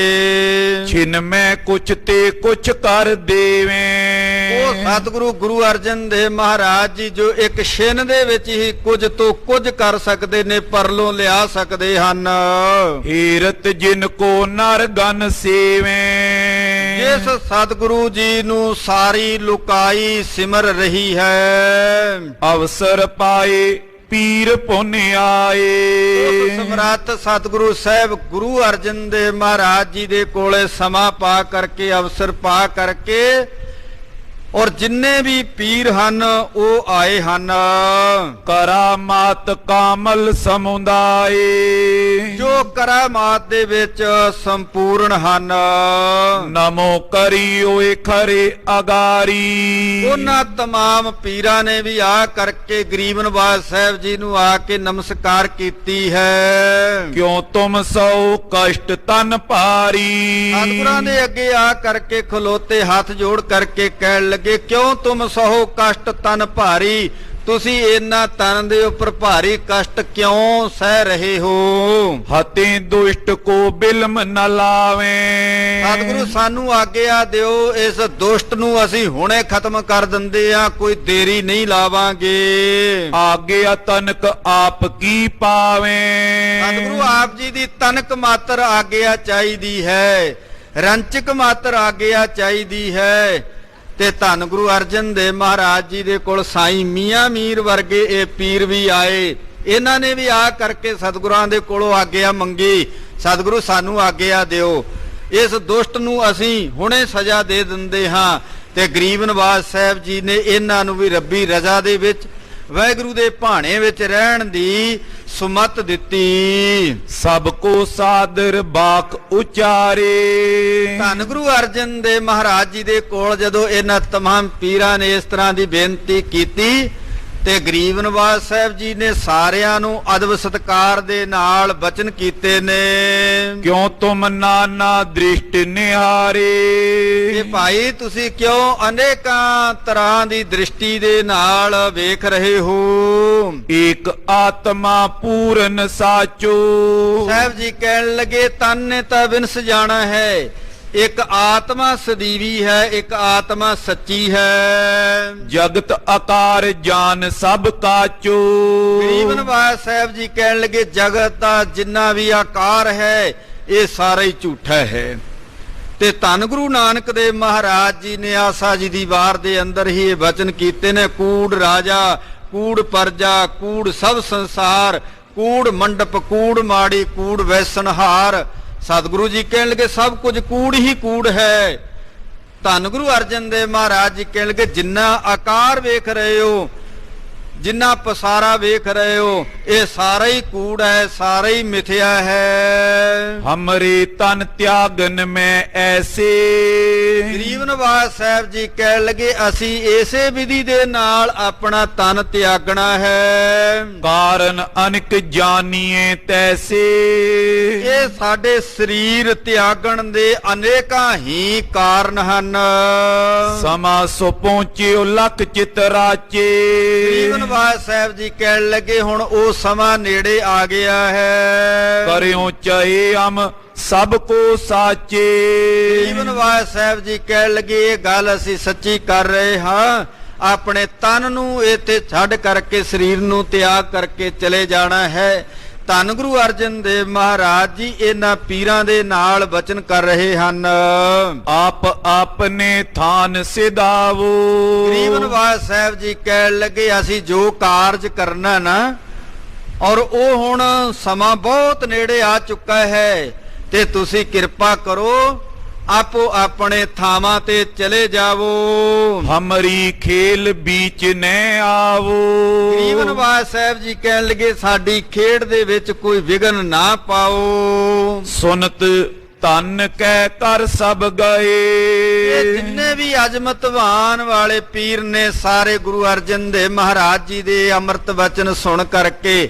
ਛਿਨ ਮੈਂ ਕੁਛ ਤੇ ਕੁਛ ਕਰ ਦੇਵੇਂ। ਉਹ ਸਤਿਗੁਰੂ ਗੁਰੂ ਅਰਜਨ ਦੇਵ ਮਹਾਰਾਜ ਜੀ ਜੋ ਇੱਕ ਛਿਨ ਦੇ ਵਿੱਚ ਹੀ ਕੁਝ ਤੋਂ ਕੁਝ ਕਰ ਸਕਦੇ ਨੇ, ਪਰਲੋਂ ਲਿਆ ਸਕਦੇ ਹਨ। ਹੀਰਤ ਜਿਨ ਕੋ ਨਰ ਗਨ ਸੇਵੇਂ। ਜਿਸ ਸਤਿਗੁਰੂ ਜੀ ਨੂੰ ਸਾਰੀ ਲੁਕਾਈ ਸਿਮਰ ਰਹੀ ਹੈ। ਅਵਸਰ ਪਾਏ ਪੀਰ ਪੁੰਨ ਆਏ। ਉਸ ਸਮਰੱਥ ਸਤਿਗੁਰੂ ਸਾਹਿਬ ਗੁਰੂ ਅਰਜਨ ਦੇਵ ਮਹਾਰਾਜ ਜੀ ਦੇ ਕੋਲੇ ਸਮਾਂ ਪਾ ਕਰਕੇ, ਅਵਸਰ ਪਾ ਕਰਕੇ, ਔਰ ਜਿੰਨੇ ਵੀ ਪੀਰ ਹਨ ਉਹ ਆਏ ਹਨ। ਕਰਾਮਾਤ ਕਾਮਲ ਸਮੁਦਾਏ। ਜੋ ਕਰਾਮਾਤ ਦੇ ਵਿੱਚ ਸੰਪੂਰਨ ਹਨ। ਨਮੋ ਕਰੀ ਓਏ ਖਰੇ ਅਗਾਰੀ। ਉਹਨਾਂ तमाम ਪੀਰਾਂ ਨੇ ਵੀ ਆ ਕਰਕੇ ਗਰੀਬ ਨਵਾਜ਼ ਸਾਹਿਬ ਜੀ ਨੂੰ ਆ ਕੇ ਨਮਸਕਾਰ ਕੀਤੀ ਹੈ। ਕਿਉਂ ਤੁਮ ਸੋ ਕਸ਼ਟ ਤਨ ਭਾਰੀ। ਸਤਿਗੁਰਾਂ ਦੇ ਅੱਗੇ ਆ ਕਰਕੇ ਖਲੋਤੇ ਹੱਥ ਜੋੜ ਕਰਕੇ ਕਹਿਣ ਲੱਗੇ, ਕਿਉਂ ਤੁਮ ਸਹੋ ਕਸ਼ਟ ਤਨ ਭਾਰੀ। ਤੁਸੀਂ ਇਹਨਾਂ ਤਨ ਦੇ ਉੱਪਰ ਭਾਰੀ ਕਸ਼ਟ ਕਿਉਂ ਸਹਿ ਰਹੇ ਹੋ। ਹਤੇ ਦੁਸ਼ਟ ਕੋ ਬਿਲਮ ਨ ਲਾਵੇਂ। ਸਤਿਗੁਰੂ ਸਾਨੂੰ ਆਗਿਆ ਦਿਓ, ਇਸ ਦੁਸ਼ਟ ਨੂੰ ਅਸੀਂ ਹੁਣੇ ਖਤਮ ਕਰ ਦਿੰਦੇ ਆ, ਕੋਈ ਦੇਰੀ ਨਹੀਂ ਲਾਵਾਂਗੇ। ਆਗਿਆ ਤਨਕ ਆਪ ਕੀ ਪਾਵੇਂ। ਸਤਿਗੁਰੂ ਆਪ ਜੀ ਦੀ ਤਨਕ ਮਾਤਰ ਆਗਿਆ ਚਾਹੀਦੀ ਹੈ, ਰੰਚਕ ਮਾਤਰ ਆਗਿਆ ਚਾਹੀਦੀ ਹੈ। ਤੇ ਧੰਨ ਗੁਰੂ ਅਰਜਨ ਦੇਵ ਮਹਾਰਾਜ ਜੀ ਦੇ ਕੋਲ ਸਾਈਂ ਮੀਆਂ ਮੀਰ ਵਰਗੇ ਇਹ ਪੀਰ ਵੀ ਆਏ। ਇਹਨਾਂ ਨੇ ਵੀ ਆ ਕਰਕੇ ਸਤਿਗੁਰਾਂ ਦੇ ਕੋਲੋਂ ਆਗਿਆ ਮੰਗੀ, ਸਤਿਗੁਰੂ ਸਾਨੂੰ ਆਗਿਆ ਦਿਓ, ਇਸ ਦੁਸ਼ਟ ਨੂੰ ਅਸੀਂ ਹੁਣੇ ਸਜ਼ਾ ਦੇ ਦਿੰਦੇ ਹਾਂ। ਤੇ ਗਰੀਬ ਨਵਾਜ਼ ਸਾਹਿਬ ਜੀ ਨੇ ਇਹਨਾਂ ਨੂੰ ਵੀ ਰੱਬੀ ਰਜ਼ਾ ਦੇ ਵਿੱਚ, ਵਾਹਿਗੁਰੂ ਦੇ ਭਾਣੇ ਵਿੱਚ ਰਹਿਣ ਦੀ ਸੁਮਤ ਦਿੱਤੀ। ਸਭ ਕੋ ਸਾਦਰ ਬਾਕ ਉਚਾਰੇ। ਧੰਨ ਗੁਰੂ ਅਰਜਨ ਦੇਵ ਮਹਾਰਾਜ ਜੀ ਦੇ ਕੋਲ ਜਦੋਂ ਇਹਨਾਂ तमाम ਪੀਰਾਂ ਨੇ ਇਸ ਤਰ੍ਹਾਂ ਦੀ ਬੇਨਤੀ ਕੀਤੀ ਤੇ ਗਰੀਬ ਨਵਾਜ਼ ਸਾਹਿਬ ਜੀ ਨੇ ਸਾਰਿਆਂ ਨੂੰ ਅਦਬ ਸਤਿਕਾਰ ਦੇ ਨਾਲ ਬਚਨ ਕੀਤੇ ਨੇ। ਕਿਉਂ ਤੁਮ ਨਾਨਾ ਦ੍ਰਿਸ਼ਟ ਨਿਹਾਰੇ। ਕਿ ਭਾਈ ਤੁਸੀਂ ਕਿਉਂ ਅਨੇਕਾਂ ਤਰ੍ਹਾਂ ਦੀ ਦ੍ਰਿਸ਼ਟੀ ਦੇ ਨਾਲ ਵੇਖ ਰਹੇ ਹੋ। ਏਕ ਆਤਮਾ ਪੂਰਨ ਸਾਚੋ। ਸਾਹਿਬ ਜੀ ਕਹਿਣ ਲੱਗੇ, ਤਨ ਨੇ ਤਾਂ ਵਿਨਸ ਜਾਣਾ ਹੈ, ਇੱਕ ਆਤਮਾ ਸਦੀਵੀ ਹੈ, ਇੱਕ ਆਤਮਾ ਸੱਚੀ ਹੈ। ਜਗਤ ਆਕਾਰ ਜਾਨ ਸਭ ਕਾਚੋ। ਗਰੀਬ ਨਵਾਜ਼ ਸਾਹਿਬ ਜੀ ਕਹਿਣ ਲੱਗੇ, ਜਗਤ ਦਾ ਜਿੰਨਾ ਵੀ ਆਕਾਰ ਹੈ ਇਹ ਸਾਰਾ ਹੀ ਝੂਠਾ ਹੈ। ਤੇ ਧੰਨ ਗੁਰੂ ਨਾਨਕ ਦੇਵ ਮਹਾਰਾਜ ਜੀ ਨੇ ਆਸਾ ਜੀ ਦੀ ਵਾਰ ਦੇ ਅੰਦਰ ਹੀ ਇਹ ਵਚਨ ਕੀਤੇ ਨੇ, ਕੂੜ ਰਾਜਾ ਕੂੜ ਪਰਜਾ ਕੂੜ ਸਭ ਸੰਸਾਰ, ਕੂੜ ਮੰਡਪ ਕੂੜ ਮਾੜੀ ਕੂੜ ਵੈਸਨਹਾਰ। ਸਤਿਗੁਰੂ ਜੀ ਕਹਿਣ ਲੱਗੇ ਸਭ ਕੁਝ ਕੂੜ ਹੀ ਕੂੜ ਹੈ। ਧੰਨ ਗੁਰੂ ਅਰਜਨ ਦੇਵ ਮਹਾਰਾਜ ਜੀ ਕਹਿਣ ਲੱਗੇ, ਜਿੰਨਾ ਆਕਾਰ ਵੇਖ ਰਹੇ ਹੋ, ਜਿੰਨਾ ਪਸਾਰਾ ਵੇਖ ਰਹੇ ਹੋ, ਇਹ ਸਾਰਾ ਹੀ ਕੂੜ ਹੈ, ਸਾਰਾ ਹੀ ਮਿਥਿਆ ਹੈ। ਹਮਰੇ ਤਨ ਤਿਆਗਨ ਮੈਂ ਐਸੇ। ਗਰੀਬ ਨਵਾਜ਼ ਸਾਹਿਬ ਜੀ ਕਹਿਣ ਲੱਗੇ, ਅਸੀਂ ਇਸੇ ਵਿਧੀ ਦੇ ਨਾਲ ਆਪਣਾ ਤਨ ਤਿਆਗਣਾ ਹੈ। ਕਾਰਨ ਅਨਿਕ ਜਾਣੀਏ ਤੈਸੇ। ਇਹ ਸਾਡੇ ਸਰੀਰ ਤਿਆਗਣ ਦੇ ਅਨੇਕਾਂ ਹੀ ਕਾਰਨ ਹਨ। ਸਮਾ ਸੋ ਪਹੁੰਚਿਓ ਲੱਖ ਚਿਤ ਰਾਚੇ। ਗਰੀਬ ਨਵਾਜ਼ ਸਾਹਿਬ ਜੀ ਕਹਿਣ ਲੱਗੇ, ਹੁਣ ਉਹ ਸਮਾਂ ਨੇੜੇ ਆ ਗਿਆ ਹੈ। ਕਰਿਓ ਚਾਹੇ ਅਮ ਸਭ ਕੋ ਸਾਚੇ। ਗਰੀਬ ਨਵਾਜ਼ ਸਾਹਿਬ ਜੀ ਕਹਿਣ ਲੱਗੇ, ਇਹ ਗੱਲ ਅਸੀਂ ਸੱਚੀ ਕਰ ਰਹੇ ਹਾਂ। ਆਪਣੇ ਤਨ ਨੂੰ ਇੱਥੇ ਛੱਡ ਕਰਕੇ ਸਰੀਰ ਨੂੰ ਤਿਆਗ ਕਰਕੇ ਚਲੇ ਜਾਣਾ ਹੈ। ਧੰਨ ਗੁਰੂ ਅਰਜਨ ਦੇਵ ਮਹਾਰਾਜ ਜੀ ਇਹਨਾਂ ਪੀਰਾਂ ਦੇ ਨਾਲ ਬਚਨ ਕਰ ਰਹੇ ਹਨ। ਆਪ ਆਪਨੇ ਥਾਨ ਸਿਧਾਵੋ। ਗਰੀਬ ਨਵਾਜ਼ ਸਾਹਿਬ ਜੀ ਕਹਿਣ ਲੱਗੇ, ਅਸੀਂ ਜੋ ਕਾਰਜ ਕਰਨਾ ਨਾ, ਔਰ ਉਹ ਹੁਣ ਸਮਾਂ ਬਹੁਤ ਨੇੜੇ ਆ ਚੁੱਕਾ ਹੈ, ਤੇ ਤੁਸੀਂ ਕਿਰਪਾ ਕਰੋ ਆਪੋ ਆਪਣੇ ਥਾਵਾਂ ਤੇ ਚਲੇ ਜਾਵੋ। ਹਮਰੀ ਖੇਲ ਵਿੱਚ ਨੈ ਆਵੋ। ਗਰੀਬ ਨਵਾਜ਼ ਸਾਹਿਬ ਜੀ ਕਹਿਣ ਲੱਗੇ, ਸਾਡੀ ਖੇਡ ਦੇ ਵਿੱਚ ਕੋਈ ਵਿਘਨ ਨਾ ਪਾਓ। ਸੁਨਤ ਧੰਨ ਕਹਿ ਕਰ ਸਭ ਗਏ। ਇਹ ਜਿੰਨੇ ਵੀ ਅਜਮਤਵਾਨ ਵਾਲੇ ਪੀਰ ਨੇ ਸਾਰੇ ਗੁਰੂ ਅਰਜਨ ਦੇਵ ਮਹਾਰਾਜ ਜੀ ਦੇ ਅੰਮ੍ਰਿਤ ਵਚਨ ਸੁਣ ਕਰਕੇ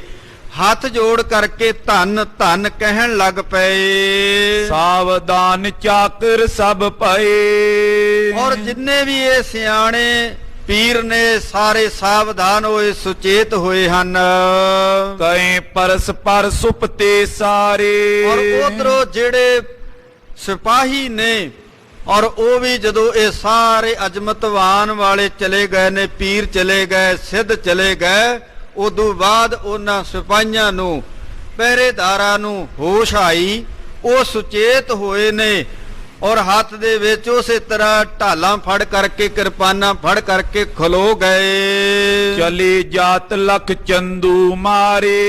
ਹੱਥ ਜੋੜ ਕਰਕੇ ਧੰਨ ਧੰਨ ਕਹਿਣ ਲੱਗ ਪਏ। ਸਾਵਧਾਨ ਚਾਕਰ ਸਭ ਪਏ। ਔਰ ਜਿੰਨੇ ਵੀ ਇਹ ਸਿਆਣੇ ਪੀਰ ਨੇ ਸਾਰੇ ਸਾਵਧਾਨ ਹੋਏ, ਸੁਚੇਤ ਹੋਏ ਹਨ। ਕਏ ਪਰਸਪਰ ਸੁਪਤੇ ਸਾਰੇ। ਔਰ ਉਧਰੋਂ ਜਿਹੜੇ ਸਿਪਾਹੀ ਨੇ ਔਰ ਉਹ ਵੀ ਜਦੋਂ ਇਹ ਸਾਰੇ ਅਜਮਤਵਾਨ ਵਾਲੇ ਚਲੇ ਗਏ ਨੇ, ਪੀਰ ਚਲੇ ਗਏ, ਸਿੱਧ ਚਲੇ ਗਏ, ਉਦੋਂ ਬਾਅਦ ਉਹਨਾਂ ਸਿਪਾਹੀਆਂ ਨੂੰ, ਪਹਿਰੇਦਾਰਾਂ ਨੂੰ ਹੋਸ਼ ਆਈ। ਉਹ ਸੁਚੇਤ ਹੋਏ ਨੇ ਔਰ ਹੱਥ ਦੇ ਵਿੱਚ ਉਸੇ ਤਰ੍ਹਾਂ ਢਾਲਾਂ ਫੜ ਕਰਕੇ, ਕਿਰਪਾਨਾਂ ਫੜ ਕਰਕੇ ਖਲੋ ਗਏ। ਚਲੇ ਜਾਤ ਲਖ ਚੰਦੂ ਮਾਰੇ।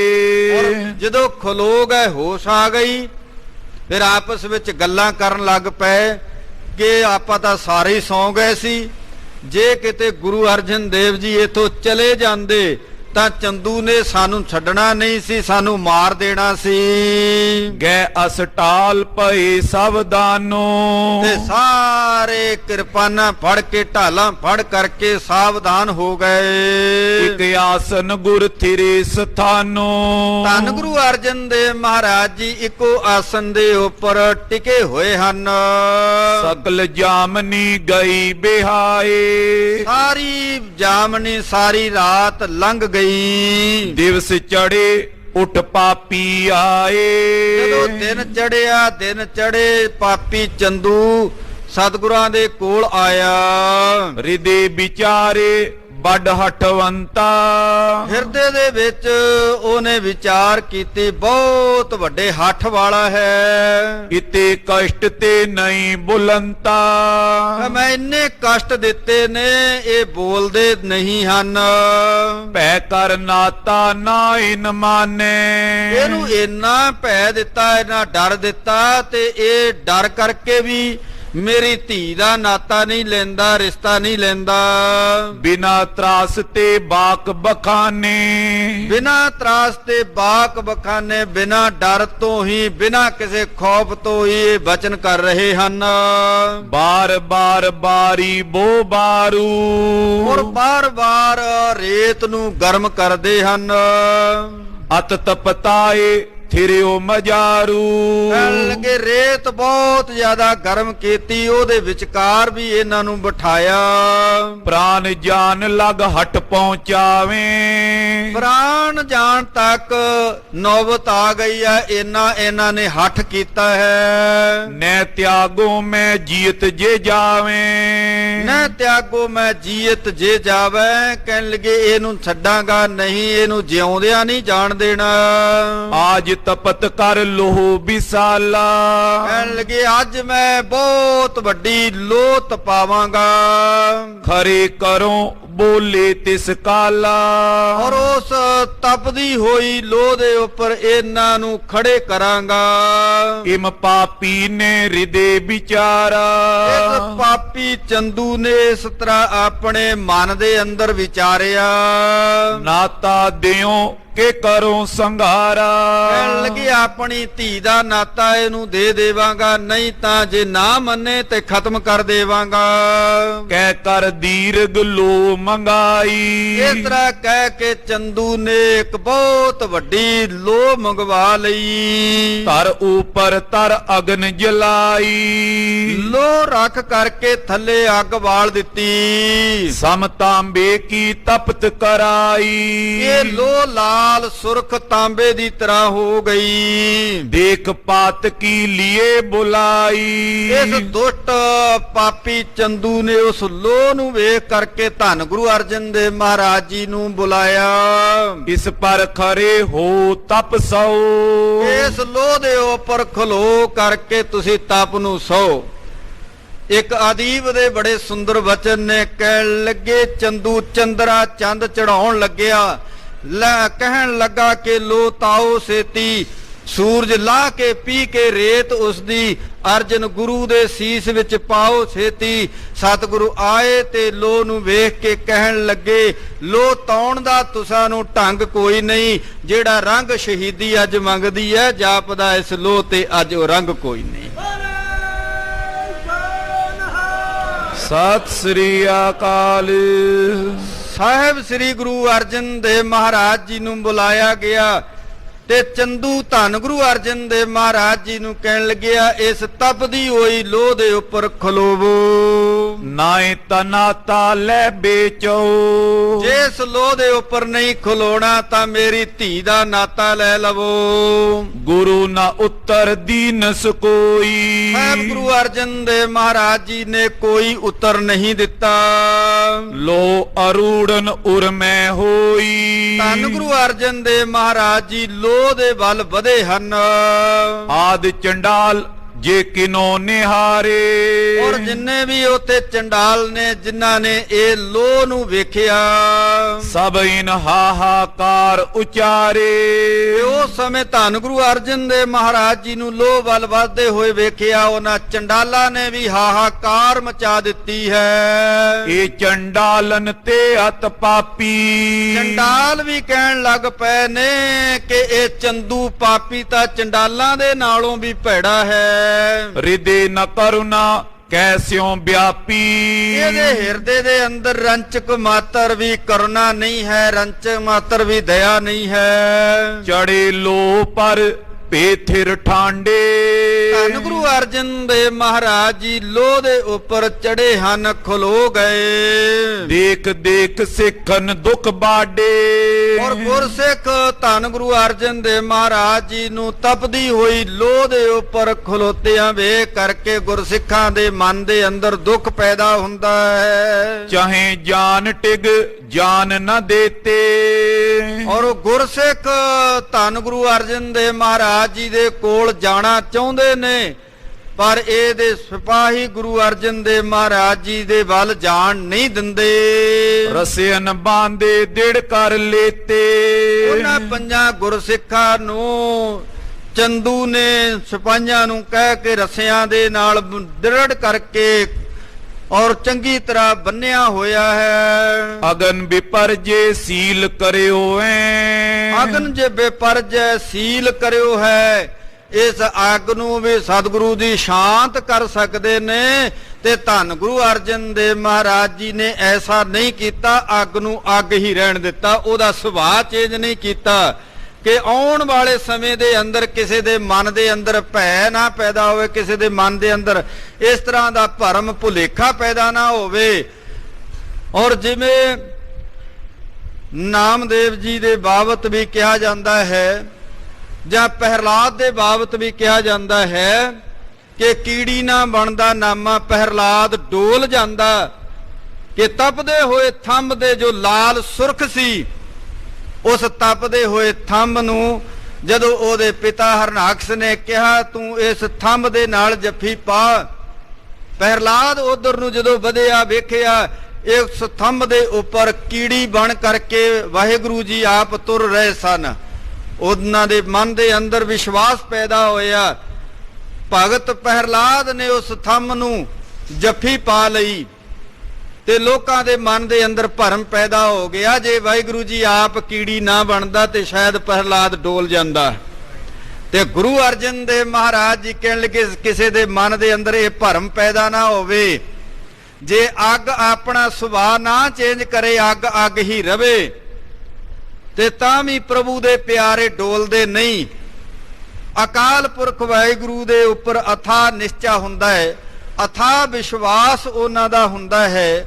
ਔਰ ਜਦੋਂ ਖਲੋ ਗਏ, ਹੋਸ਼ ਆ ਗਈ, ਫਿਰ ਆਪਸ ਵਿੱਚ ਗੱਲਾਂ ਕਰਨ ਲੱਗ ਪਏ ਕਿ ਆਪਾਂ ਤਾਂ ਸਾਰੇ ਹੀ ਸੌਂ ਗਏ ਸੀ। ਜੇ ਕਿਤੇ ਗੁਰੂ ਅਰਜਨ ਦੇਵ ਜੀ ਇੱਥੋਂ ਚਲੇ ਜਾਂਦੇ ਤਾਂ ਚੰਦੂ ਨੇ ਸਾਨੂੰ ਛੱਡਣਾ ਨਹੀਂ ਸੀ, ਸਾਨੂੰ ਮਾਰ ਦੇਣਾ ਸੀ। ਗਏ ਅਸਟਾਲ ਪਏ ਸਾਵਧਾਨੋ। ਤੇ ਸਾਰੇ ਕਿਰਪਾਨਾਂ ਫੜ ਕੇ, ਢਾਲਾਂ ਫੜ ਕਰਕੇ ਸਾਵਧਾਨ ਹੋ ਗਏ। ਇਕ ਆਸਨ ਗੁਰ ਥਿਰੇ ਸਥਾਨੋ। ਧੰਨ ਗੁਰੂ ਅਰਜਨ ਦੇਵ ਮਹਾਰਾਜ ਜੀ ਇੱਕੋ ਆਸਨ ਦੇ ਉੱਪਰ ਟਿਕੇ ਹੋਏ ਹਨ। ਸਕਲ ਜਾਮਨੀ ਗਈ ਬਿਹਾਏ। ਸਾਰੀ ਜਾਮਨੀ ਸਾਰੀ ਰਾਤ ਲੰਘ ਗਈ। ਦਿਵਸ ਚੜੇ ਉਠ ਪਾਪੀ ਆਏ। ਜਦੋਂ ਦਿਨ ਚੜਿਆ, ਦਿਨ ਚੜੇ, ਪਾਪੀ ਚੰਦੂ ਸਤਿਗੁਰਾਂ ਦੇ ਕੋਲ ਆਇਆ। ਹਿਰਦੇ ਵਿਚਾਰੇ ਵੱਡ ਹਠਵੰਤਾ। ਹਿਰਦੇ ਦੇ ਵਿੱਚ ਉਹਨੇ ਵਿਚਾਰ ਕੀਤੀ, ਬਹੁਤ ਵੱਡੇ ਹੱਠ ਵਾਲਾ ਹੈ। ਇਤੇ ਕਸ਼ਟ ਤੇ ਨਹੀਂ ਬੁਲੰਤਾ। ਮੈਂ ਇੰਨੇ ਕਸ਼ਟ ਦਿੱਤੇ ਨੇ, ਇਹ ਬੋਲਦੇ ਨਹੀਂ ਹਨ। ਭੈ ਕਰ ਨਾਤਾ ਨਾ ਇਨ ਮਾਨੇ। ਇਹਨੂੰ ਇੰਨਾ ਭੈ ਦਿੱਤਾ, ਇੰਨਾ ਡਰ ਦਿੱਤਾ, ਤੇ ਇਹ ਡਰ ਕਰਕੇ ਵੀ ਮੇਰੀ ਧੀ ਦਾ ਨਾਤਾ ਨਹੀਂ ਲੈਂਦਾ, ਰਿਸ਼ਤਾ ਨਹੀਂ ਲੈਂਦਾ। ਬਿਨਾ ਤਰਾਸ ਤੇ ਬਾਕ ਬਖਾਨੇ। ਬਿਨਾ ਤਰਾਸ ਤੇ ਬਾਕ ਬਖਾਨੇ, ਬਿਨਾ ਡਰ ਤੋਂ ਹੀ, ਬਿਨਾ ਕਿਸੇ ਖੌਫ ਤੋਂ ਹੀ ਇਹ ਬਚਨ ਕਰ ਰਹੇ ਹਨ। ਬਾਰ ਬਾਰ ਬਾਰੀ ਬੋ ਬਾਰੂ। ਔਰ ਬਾਰ-ਬਾਰ ਰੇਤ ਨੂੰ ਗਰਮ ਕਰਦੇ ਹਨ। ਅਤ ਤਪਤਾਏ ਥਿਰਿਓ ਮਜਾਰੂ। ਕਹਿਣ ਲੱਗੇ ਰੇਤ ਬਹੁਤ ਜ਼ਿਆਦਾ ਗਰਮ ਕੀਤੀ, ਉਹਦੇ ਵਿਚਕਾਰ ਵੀ ਇਹਨਾਂ ਨੂੰ ਬਿਠਾਇਆ। ਪ੍ਰਾਨ ਜਾਨ ਲਗ ਹਟ ਪਹੁੰਚਾਵੇਂ। ਪ੍ਰਾਣ ਜਾਣ ਤੱਕ ਨੌਬਤ ਆ ਗਈ ਹੈ, ਇਹਨਾਂ ਨੇ ਹੱਠ ਕੀਤਾ ਹੈ। ਨੈ ਤਿਆਗੋ ਮੈਂ ਜੀਤ ਜੇ ਜਾਵੇਂ। ਨੈ ਤਿਆਗੋ ਮੈਂ ਜੀਤ ਜੇ ਜਾਵੇ। ਕਹਿਣ ਲੱਗੇ ਇਹਨੂੰ ਛੱਡਾਂਗਾ ਨਹੀਂ, ਇਹਨੂੰ ਜਿਉਂਦਿਆਂ ਨਹੀਂ ਜਾਣ ਦੇਣਾ। ਆਜ ਤਪਤ ਕਰ ਲੋਹ ਵਿਸਾਲਾ। ਕਹਿਣ ਲੱਗੇ ਅੱਜ ਮੈਂ ਬਹੁਤ ਵੱਡੀ ਲੋਹ ਤਪਾਵਾਂਗਾ। ਖਰੇ ਕਰੋ ਬੋਲੇ ਤਿਸ ਕਾਲਾ। ਔਰ ਉਸ ਤਪਦੀ ਹੋਈ ਲੋਹ ਦੇ ਉੱਪਰ ਇਹਨਾਂ ਨੂੰ ਖੜੇ ਕਰਾਂਗਾ। ਇਮ ਪਾਪੀ ਨੇ ਹਿਰਦੇ ਵਿਚਾਰਾ। ਇਸ ਪਾਪੀ ਚੰਦੂ ਨੇ ਇਸ ਤਰ੍ਹਾਂ ਆਪਣੇ ਮਨ ਦੇ ਅੰਦਰ ਵਿਚਾਰਿਆ। ਨਾਤਾ ਦਿਓ ਕਿ ਕਰੋ ਸੰਘਾਰਾ। ਕਹਿਣ ਲੱਗੇ ਆਪਣੀ ਧੀ ਦਾ ਨਾਤਾ ਇਹਨੂੰ ਦੇ ਦੇਵਾਂਗਾ, ਨਹੀਂ ਤਾਂ ਜੇ ਨਾ ਮੰਨੇ ਤੇ ਖਤਮ ਕਰ ਦੇਵਾਂਗਾ। ਕਹਿ ਕਰ ਦੀਰਘ ਲੋ ਮੰਗਾਈ। ਇਸ ਤਰ੍ਹਾਂ ਕਹਿ ਕੇ ਚੰਦੂ ਨੇ ਇੱਕ ਬਹੁਤ ਵੱਡੀ ਲੋਹ ਮੰਗਵਾ ਲਈ। ਧਰ ਉਪਰ ਤਰ ਅਗਨ ਜਲਾਈ। ਲੋਹ ਰੱਖ ਕਰਕੇ ਥੱਲੇ ਅੱਗ ਬਾਲ ਦਿੱਤੀ। ਸਮ ਤਾਂਬੇ ਕੀ ਤਪਤ ਕਰਾਈ। ਇਹ ਲੋਹ ਲਾਲ ਸੁਰਖ ਤਾਂਬੇ ਦੀ ਤਰ੍ਹਾਂ ਹੋ ਗਈ। ਦੇਖ ਪਾਤ ਕੀ ਲੀਏ ਬੁਲਾਈ। ਇਸ ਦੁਸ਼ਟ ਪਾਪੀ ਚੰਦੂ ਨੇ ਉਸ ਲੋਹ ਨੂੰ ਵੇਖ ਕਰਕੇ ਧੰਨ ਗੁਰੂ ਅਰਜਨ ਦੇਵ ਮਹਾਰਾਜ ਜੀ ਨੂੰ ਬੁਲਾਇਆ। ਇਸ ਪਰ ਖਰੇ ਹੋ ਤਪ ਸੋ। ਇਸ ਲੋਹ ਦੇ ਉੱਪਰ ਖਲੋ ਕਰਕੇ ਤੁਸੀਂ ਤਪ ਨੂੰ ਸੋ। ਇੱਕ ਆਦੀਪ ਦੇ ਬੜੇ ਸੁੰਦਰ ਵਚਨ ਨੇ। ਕਹਿਣ ਲੱਗੇ ਚੰਦੂ ਚੰਦਰਾ ਚੰਦ ਚੜਾਉਣ ਲੱਗਿਆ। ਕਹਿਣ ਲੱਗਾ ਕਿ ਲੋ ਤਾਓ ਸੇਤੀ, ਸੂਰਜ ਲਾ ਕੇ ਪੀ ਕੇ ਰੇਤ ਉਸਦੀ, ਅਰਜਨ ਗੁਰੂ ਦੇ ਸੀਸ ਵਿੱਚ ਪਾਓ ਛੇਤੀ। ਸਤਿਗੁਰੂ ਆਏ ਤੇ ਲੋ ਨੂੰ ਵੇਖ ਕੇ ਕਹਿਣ ਲੱਗੇ ਲੋ ਤਾਉਣ ਦਾ ਤੁਸਾਂ ਨੂੰ ਢੰਗ ਕੋਈ ਨਹੀਂ। ਜਿਹੜਾ ਰੰਗ ਸ਼ਹੀਦੀ ਅੱਜ ਮੰਗਦੀ ਹੈ, ਜਾਪਦਾ ਇਸ ਲੋ ਤੇ ਅੱਜ ਉਹ ਰੰਗ ਕੋਈ ਨਹੀਂ। ਸਤਿ ਸ੍ਰੀ ਅਕਾਲ। ਸਾਹਿਬ ਸ੍ਰੀ ਗੁਰੂ ਅਰਜਨ ਦੇਵ ਮਹਾਰਾਜ ਜੀ ਨੂੰ ਬੁਲਾਇਆ ਗਿਆ। ਤੇ ਚੰਦੂ ਧੰਨ ਗੁਰੂ ਅਰਜਨ ਦੇਵ ਮਹਾਰਾਜ ਜੀ ਨੂੰ ਕਹਿਣ ਲੱਗਿਆ, ਇਸ ਤਪਦੀ ਹੋਈ ਲੋਹ ਦੇ ਉੱਪਰ ਖਲੋਵੋ। ਨਾਏ ਤਨਾਤਾ ਲੈ ਵੇਚੋ। ਜੇ ਇਸ ਲੋਹ ਦੇ ਉੱਪਰ ਨਹੀਂ ਖਲੋਣਾ ਤਾਂ ਮੇਰੀ ਧੀ ਦਾ ਨਾਤਾ ਲੈ ਲਵੋ। ਗੁਰੂ ਨਾ ਉੱਤਰ ਦੀਨਸ ਕੋਈ। ਸਾਹਿਬ ਗੁਰੂ ਅਰਜਨ ਦੇਵ ਮਹਾਰਾਜ ਜੀ ਨੇ ਕੋਈ ਉੱਤਰ ਨਹੀਂ ਦਿੱਤਾ। ਲੋ ਅਰੂੜਨ ਉਰਮੈ ਹੋਈ। ਧੰਨ ਗੁਰੂ ਅਰਜਨ ਦੇਵ ਮਹਾਰਾਜ ਜੀ ਲੋਹ ਦੇ ਵੱਲ ਵਧੇ ਹਨ। ਆਦ ਚੰਡਾਲ ਜੇ ਕਿਨੋ ਨਿਹਾਰੇ। ਔਰ ਜਿੰਨੇ ਵੀ ਉੱਥੇ ਚੰਡਾਲ ਨੇ, ਜਿਨ੍ਹਾਂ ਨੇ ਇਹ ਲੋਹ ਨੂੰ ਵੇਖਿਆ, ਸਭ ਇਨ ਹਾਹਾਕਾਰ ਉਚਾਰੇ। ਤੇ ਉਸ ਸਮੇਂ ਧੰਨ ਗੁਰੂ ਅਰਜਨ ਦੇਵ ਮਹਾਰਾਜ ਜੀ ਨੂੰ ਲੋਹ ਵੱਲ ਵਧਦੇ ਹੋਏ ਵੇਖਿਆ, ਉਹਨਾਂ ਚੰਡਾਲਾਂ ਨੇ ਵੀ ਹਾਹਾਕਾਰ ਮਚਾ ਦਿੱਤੀ ਹੈ। ਇਹ ਚੰਡਾਲਨ ਤੇ ਅਤ ਪਾਪੀ। ਚੰਡਾਲ ਵੀ ਕਹਿਣ ਲੱਗ ਪਏ ਨੇ ਕਿ ਇਹ ਚੰਦੂ ਪਾਪੀ ਤਾਂ ਚੰਡਾਲਾਂ ਦੇ ਨਾਲੋਂ ਵੀ ਭੈੜਾ ਹੈ। ਹਿਰਦੇ ਨ ਕਰੁਣਾ ਕੈਸਿਓ ਵਿਆਪੀ। ਇਹਦੇ ਹਿਰਦੇ ਦੇ ਅੰਦਰ ਰੰਚਕ ਮਾਤਰ ਵੀ ਕਰੁਣਾ ਨਹੀਂ ਹੈ, ਰੰਚਕ ਮਾਤਰ ਵੀ ਦਇਆ ਨਹੀਂ ਹੈ। ਚੜੇ ਲੋ ਪਰ ਪੇਥਿਰ ਠਾਂਡੇ। ਧੰਨ ਗੁਰੂ ਅਰਜਨ ਦੇਵ ਮਹਾਰਾਜ ਜੀ ਲੋਹ ਦੇ ਉੱਪਰ ਚੜੇ ਹਨ, ਖਲੋ ਗਏ। ਦੇਖ ਦੇਖ ਸਿੱਖਨ ਦੁਖ ਬਾਡੇ। ਔਰ ਗੁਰਸਿੱਖ ਧੰਨ ਗੁਰੂ ਅਰਜਨ ਦੇਵ ਮਹਾਰਾਜ ਜੀ ਨੂੰ ਤਪਦੀ ਹੋਈ ਲੋਹ ਦੇ ਉੱਪਰ ਖਲੋਤਿਆਂ ਵੇਖ ਕਰਕੇ ਗੁਰਸਿੱਖਾਂ ਦੇ ਮਨ ਦੇ ਅੰਦਰ ਦੁੱਖ ਪੈਦਾ ਹੁੰਦਾ ਹੈ। ਚਾਹੇ ਜਾਨ ਟਿਗ ਜਾਨ ਨ ਦੇਤੇ। ਔਰ ਗੁਰਸਿੱਖ ਧੰਨ ਗੁਰੂ ਅਰਜਨ ਦੇਵ ਮਹਾਰਾਜ ਜੀ ਦੇ ਕੋਲ ਜਾਣਾ ਚਾਹੁੰਦੇ ਨੇ, ਪਰ ਇਹਦੇ ਸਿਪਾਹੀ ਗੁਰੂ ਅਰਜਨ ਦੇਵ ਮਹਾਰਾਜ ਜੀ ਦੇ ਵੱਲ ਜਾਣ ਨਹੀਂ ਦਿੰਦੇ। ਰਸਿਆਨ ਬਾਂਦੇ ਦਿੜ ਕਰ ਲੇਤੇ। ਉਹਨਾਂ ਪੰਜਾਂ ਗੁਰਸਿੱਖਾਂ ਨੂੰ ਚੰਦੂ ਨੇ ਸਿਪਾਹੀਆਂ ਨੂੰ ਕਹਿ ਕੇ ਰੱਸਿਆਂ ਦੇ ਨਾਲ ਦ੍ਰਿੜ ਕਰਕੇ ਔਰ ਚੰਗੀ ਤਰ੍ਹਾਂ ਬੰਨਿਆ ਹੋਇਆ ਹੈ। ਅਗਨ ਵਿਪਰਜੇ ਸੀਲ ਕਰਿਓ ਐ। ਅਗਨ ਜੇ ਬੇਪਰਜੈ ਸੀਲ ਕਰਿਓ ਹੈ। ਇਸ ਅੱਗ ਨੂੰ ਵੀ ਸਤਿਗੁਰੂ ਦੀ ਸ਼ਾਂਤ ਕਰ ਸਕਦੇ ਨੇ, ਤੇ ਧੰਨ ਗੁਰੂ ਅਰਜਨ ਦੇਵ ਮਹਾਰਾਜ ਜੀ ਨੇ ਐਸਾ ਨਹੀਂ ਕੀਤਾ। ਅੱਗ ਨੂੰ ਅੱਗ ਹੀ ਰਹਿਣ ਦਿੱਤਾ, ਉਹਦਾ ਸੁਭਾਅ ਚੇਂਜ ਨਹੀਂ ਕੀਤਾ ਕਿ ਆਉਣ ਵਾਲੇ ਸਮੇਂ ਦੇ ਅੰਦਰ ਕਿਸੇ ਦੇ ਮਨ ਦੇ ਅੰਦਰ ਭੈ ਨਾ ਪੈਦਾ ਹੋਵੇ, ਕਿਸੇ ਦੇ ਮਨ ਦੇ ਅੰਦਰ ਇਸ ਤਰ੍ਹਾਂ ਦਾ ਭਰਮ ਭੁਲੇਖਾ ਪੈਦਾ ਨਾ ਹੋਵੇ। ਔਰ ਜਿਵੇਂ ਨਾਮਦੇਵ ਜੀ ਦੇ ਬਾਬਤ ਵੀ ਕਿਹਾ ਜਾਂਦਾ ਹੈ, ਜਾਂ ਪ੍ਰਹਿਲਾਦ ਦੇ ਬਾਬਤ ਵੀ ਕਿਹਾ ਜਾਂਦਾ ਹੈ ਕਿ ਕੀੜੀ ਨਾ ਬਣਦਾ ਨਾਮਾ ਪ੍ਰਹਿਲਾਦ ਡੋਲ ਜਾਂਦਾ, ਕਿ ਤਪਦੇ ਹੋਏ ਥੰਮ ਦੇ ਜੋ ਲਾਲ ਸੁਰਖ ਸੀ, ਉਸ ਤਪਦੇ ਹੋਏ ਥੰਮ ਨੂੰ ਜਦੋਂ ਉਹਦੇ ਪਿਤਾ ਹਰਨਾਕਸ਼ ਨੇ ਕਿਹਾ ਤੂੰ ਇਸ ਥੰਮ ਦੇ ਨਾਲ ਜੱਫੀ ਪਾ, ਪ੍ਰਹਿਲਾਦ ਉਧਰ ਨੂੰ ਜਦੋਂ ਵਧਿਆ ਵੇਖਿਆ ਇਸ ਥੰਮ ਦੇ ਉੱਪਰ ਕੀੜੀ ਬਣ ਕਰਕੇ ਵਾਹਿਗੁਰੂ ਜੀ ਆਪ ਤੁਰ ਰਹੇ ਸਨ। ਉਹਨਾਂ ਦੇ ਮਨ ਦੇ ਅੰਦਰ ਵਿਸ਼ਵਾਸ ਪੈਦਾ ਹੋਇਆ। ਭਗਤ ਪ੍ਰਹਿਲਾਦ ਨੇ ਉਸ ਥੰਮ ਨੂੰ ਜੱਫੀ ਪਾ ਲਈ ਤੇ ਲੋਕਾਂ ਦੇ ਮਨ ਦੇ ਅੰਦਰ ਭਰਮ ਪੈਦਾ ਹੋ ਗਿਆ, ਜੇ ਵਾਹਿਗੁਰੂ ਜੀ ਆਪ ਕੀੜੀ ਨਾ ਬਣਦਾ ਤੇ ਸ਼ਾਇਦ ਪ੍ਰਹਿਲਾਦ ਡੋਲ ਜਾਂਦਾ। ਤੇ ਗੁਰੂ ਅਰਜਨ ਦੇਵ ਮਹਾਰਾਜ ਜੀ ਕਹਿਣ ਲੱਗੇ ਕਿਸੇ ਦੇ ਮਨ ਦੇ ਅੰਦਰ ਇਹ ਭਰਮ ਪੈਦਾ ਨਾ ਹੋਵੇ। ਜੇ ਅੱਗ ਆਪਣਾ ਸੁਭਾਅ ਨਾ ਚੇਂਜ ਕਰੇ, ਅੱਗ ਅੱਗ ਹੀ ਰਵੇ, ਤੇ ਤਾਂ ਵੀ ਪ੍ਰਭੂ ਦੇ ਪਿਆਰੇ ਡੋਲਦੇ ਨਹੀਂ। ਅਕਾਲ ਪੁਰਖ ਵਾਹਿਗੁਰੂ ਦੇ ਉੱਪਰ ਅਥਾਹ ਨਿਸ਼ਚਾ ਹੁੰਦਾ ਹੈ, ਅਥਾਹ ਵਿਸ਼ਵਾਸ ਉਹਨਾਂ ਦਾ ਹੁੰਦਾ ਹੈ।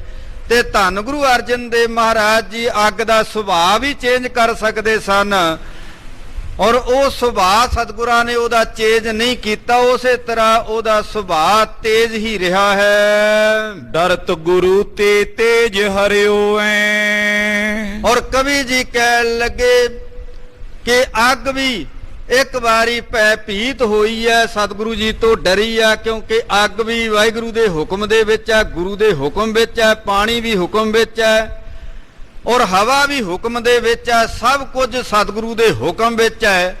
ਤੇ ਧੰਨ ਗੁਰੂ ਅਰਜਨ ਦੇਵ ਮਹਾਰਾਜ ਜੀ ਅੱਗ ਦਾ ਸੁਭਾਅ ਵੀ ਚੇਂਜ ਕਰ ਸਕਦੇ ਸਨ, ਔਰ ਉਹ ਸੁਭਾਅ ਸਤਿਗੁਰਾਂ ਨੇ ਉਹਦਾ ਚੇਂਜ ਨਹੀਂ ਕੀਤਾ, ਉਸੇ ਤਰ੍ਹਾਂ ਉਹਦਾ ਸੁਭਾਅ ਤੇਜ ਹੀ ਰਿਹਾ ਹੈ। ਡਰਤ ਗੁਰੂ ਤੇ ਤੇਜ ਹਰਿਓ ਐ। ਔਰ ਕਵੀ ਜੀ ਕਹਿਣ ਲੱਗੇ ਕਿ ਅੱਗ ਵੀ ਇੱਕ ਵਾਰੀ ਭੈ ਭੀਤ ਹੋਈ ਹੈ, ਸਤਿਗੁਰੂ ਜੀ ਤੋਂ ਡਰੀ ਆ, ਕਿਉਂਕਿ ਅੱਗ ਵੀ ਵਾਹਿਗੁਰੂ ਦੇ ਹੁਕਮ ਦੇ ਵਿੱਚ ਹੈ, ਗੁਰੂ ਦੇ ਹੁਕਮ ਵਿੱਚ ਹੈ, ਪਾਣੀ ਵੀ ਹੁਕਮ ਵਿੱਚ ਹੈ, ਔਰ ਹਵਾ ਵੀ ਹੁਕਮ ਦੇ ਵਿੱਚ ਹੈ, ਸਭ ਕੁਝ ਸਤਿਗੁਰੂ ਦੇ ਹੁਕਮ ਵਿੱਚ ਹੈ।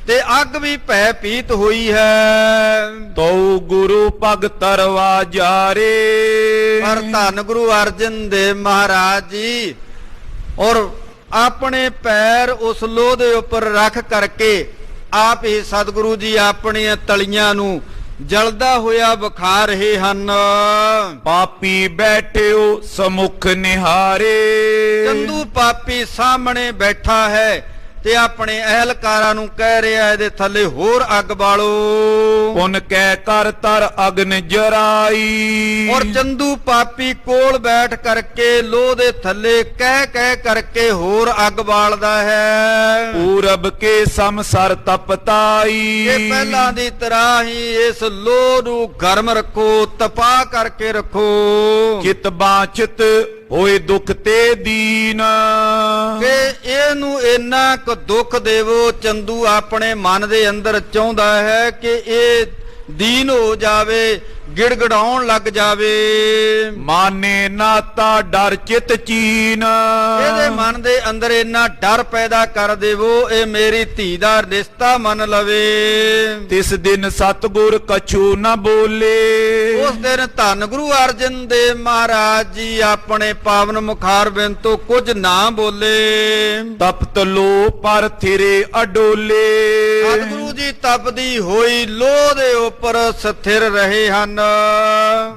ਤੇ ਅੱਗ ਵੀ ਭੈ ਭੀਤ ਹੋਈ ਹੈ। ਤਉ ਗੁਰੂ ਭਗਤਰਵਾ ਜਾਰੇ। ਪਰ ਧੰਨ ਗੁਰੂ ਅਰਜਨ ਦੇਵ ਮਹਾਰਾਜ ਜੀ ਔਰ ਆਪਣੇ ਪੈਰ ਉਸ ਲੋਹ ਦੇ ਉੱਪਰ ਰੱਖ ਕਰਕੇ ਆਪ ਹੀ ਸਤਿਗੁਰੂ ਜੀ ਆਪਣੀਆਂ ਤਲੀਆਂ ਨੂੰ ਜਲਦਾ ਹੋਇਆ ਵਿਖਾ ਰਹੇ ਹਨ। ਪਾਪੀ ਬੈਠਿਓ ਸਮੁਖ ਨਿਹਾਰੇ। ਚੰਦੂ ਪਾਪੀ ਸਾਹਮਣੇ ਬੈਠਾ ਹੈ ਤੇ ਆਪਣੇ ਅਹਿਲਕਾਰਾਂ ਨੂੰ ਕਹਿ ਰਿਹਾ ਇਹਦੇ ਥੱਲੇ ਹੋਰ ਅੱਗ ਬਾਲੋ। ਪੁਨ ਕਹਿ ਕਰ ਤਰ ਅਗਨ ਜਰਾਈ। ਔਰ ਚੰਦੂ ਪਾਪੀ ਕੋਲ ਬੈਠ ਕਰਕੇ ਲੋਹ ਦੇ ਥੱਲੇ ਕਹਿ ਕਰਕੇ ਹੋਰ ਅੱਗ ਬਾਲਦਾ ਹੈ। ਪੂਰਬ ਕੇ ਸਮਸਰ ਤਪਤਾਈ। ਇਹ ਪਹਿਲਾਂ ਦੀ ਤਰ੍ਹਾਂ ਹੀ ਇਸ ਲੋਹ ਨੂੰ ਗਰਮ ਰੱਖੋ, ਤਪਾ ਕਰਕੇ ਰੱਖੋ। ਚਿਤ ਬਾਚਿਤ ਹੋਏ ਦੁਖ ਤੇ ਦੀਨ। ਕਿ ਇਹਨੂੰ ਇੰਨਾ ਕੁ ਦੁੱਖ ਦੇਵੋ, ਚੰਦੂ ਆਪਣੇ ਮਨ ਦੇ ਅੰਦਰ ਚਾਹੁੰਦਾ ਹੈ ਕਿ ਇਹ ਦੀਨ ਹੋ ਜਾਵੇ, ਗਿੜਗੜਾਉਣ ਲੱਗ ਜਾਵੇ। ਮਾਨੇ ਨਾਤਾ ਡਰ ਚਿਤ ਚੀਨ। ਇਹਦੇ ਮਨ ਦੇ ਅੰਦਰ ਇੰਨਾ ਡਰ ਪੈਦਾ ਕਰ ਦੇਵੋ, ਇਹ ਮੇਰੀ ਧੀ ਦਾ ਰਿਸ਼ਤਾ ਮੰਨ ਲਵੇ। ਤਿਸ ਦਿਨ ਸਤਿਗੁਰ ਕਛੂ ਨ ਬੋਲੇ। ਉਸ ਦਿਨ ਧੰਨ ਗੁਰੂ ਅਰਜਨ ਦੇਵ ਮਹਾਰਾਜ ਜੀ ਆਪਣੇ ਪਾਵਨ ਮੁਖਾਰਬਿੰਦ ਤੋਂ ਕੁਝ ਨਾ ਬੋਲੇ। ਤਪਤ ਲੋ ਪਰ ਥਿਰੇ ਅਡੋਲੇ। ਸਤਿਗੁਰੂ ਜੀ ਤਪਦੀ ਹੋਈ ਲੋਹ ਦੇ ਉੱਪਰ ਸਥਿਰ ਰਹੇ ਹਨ।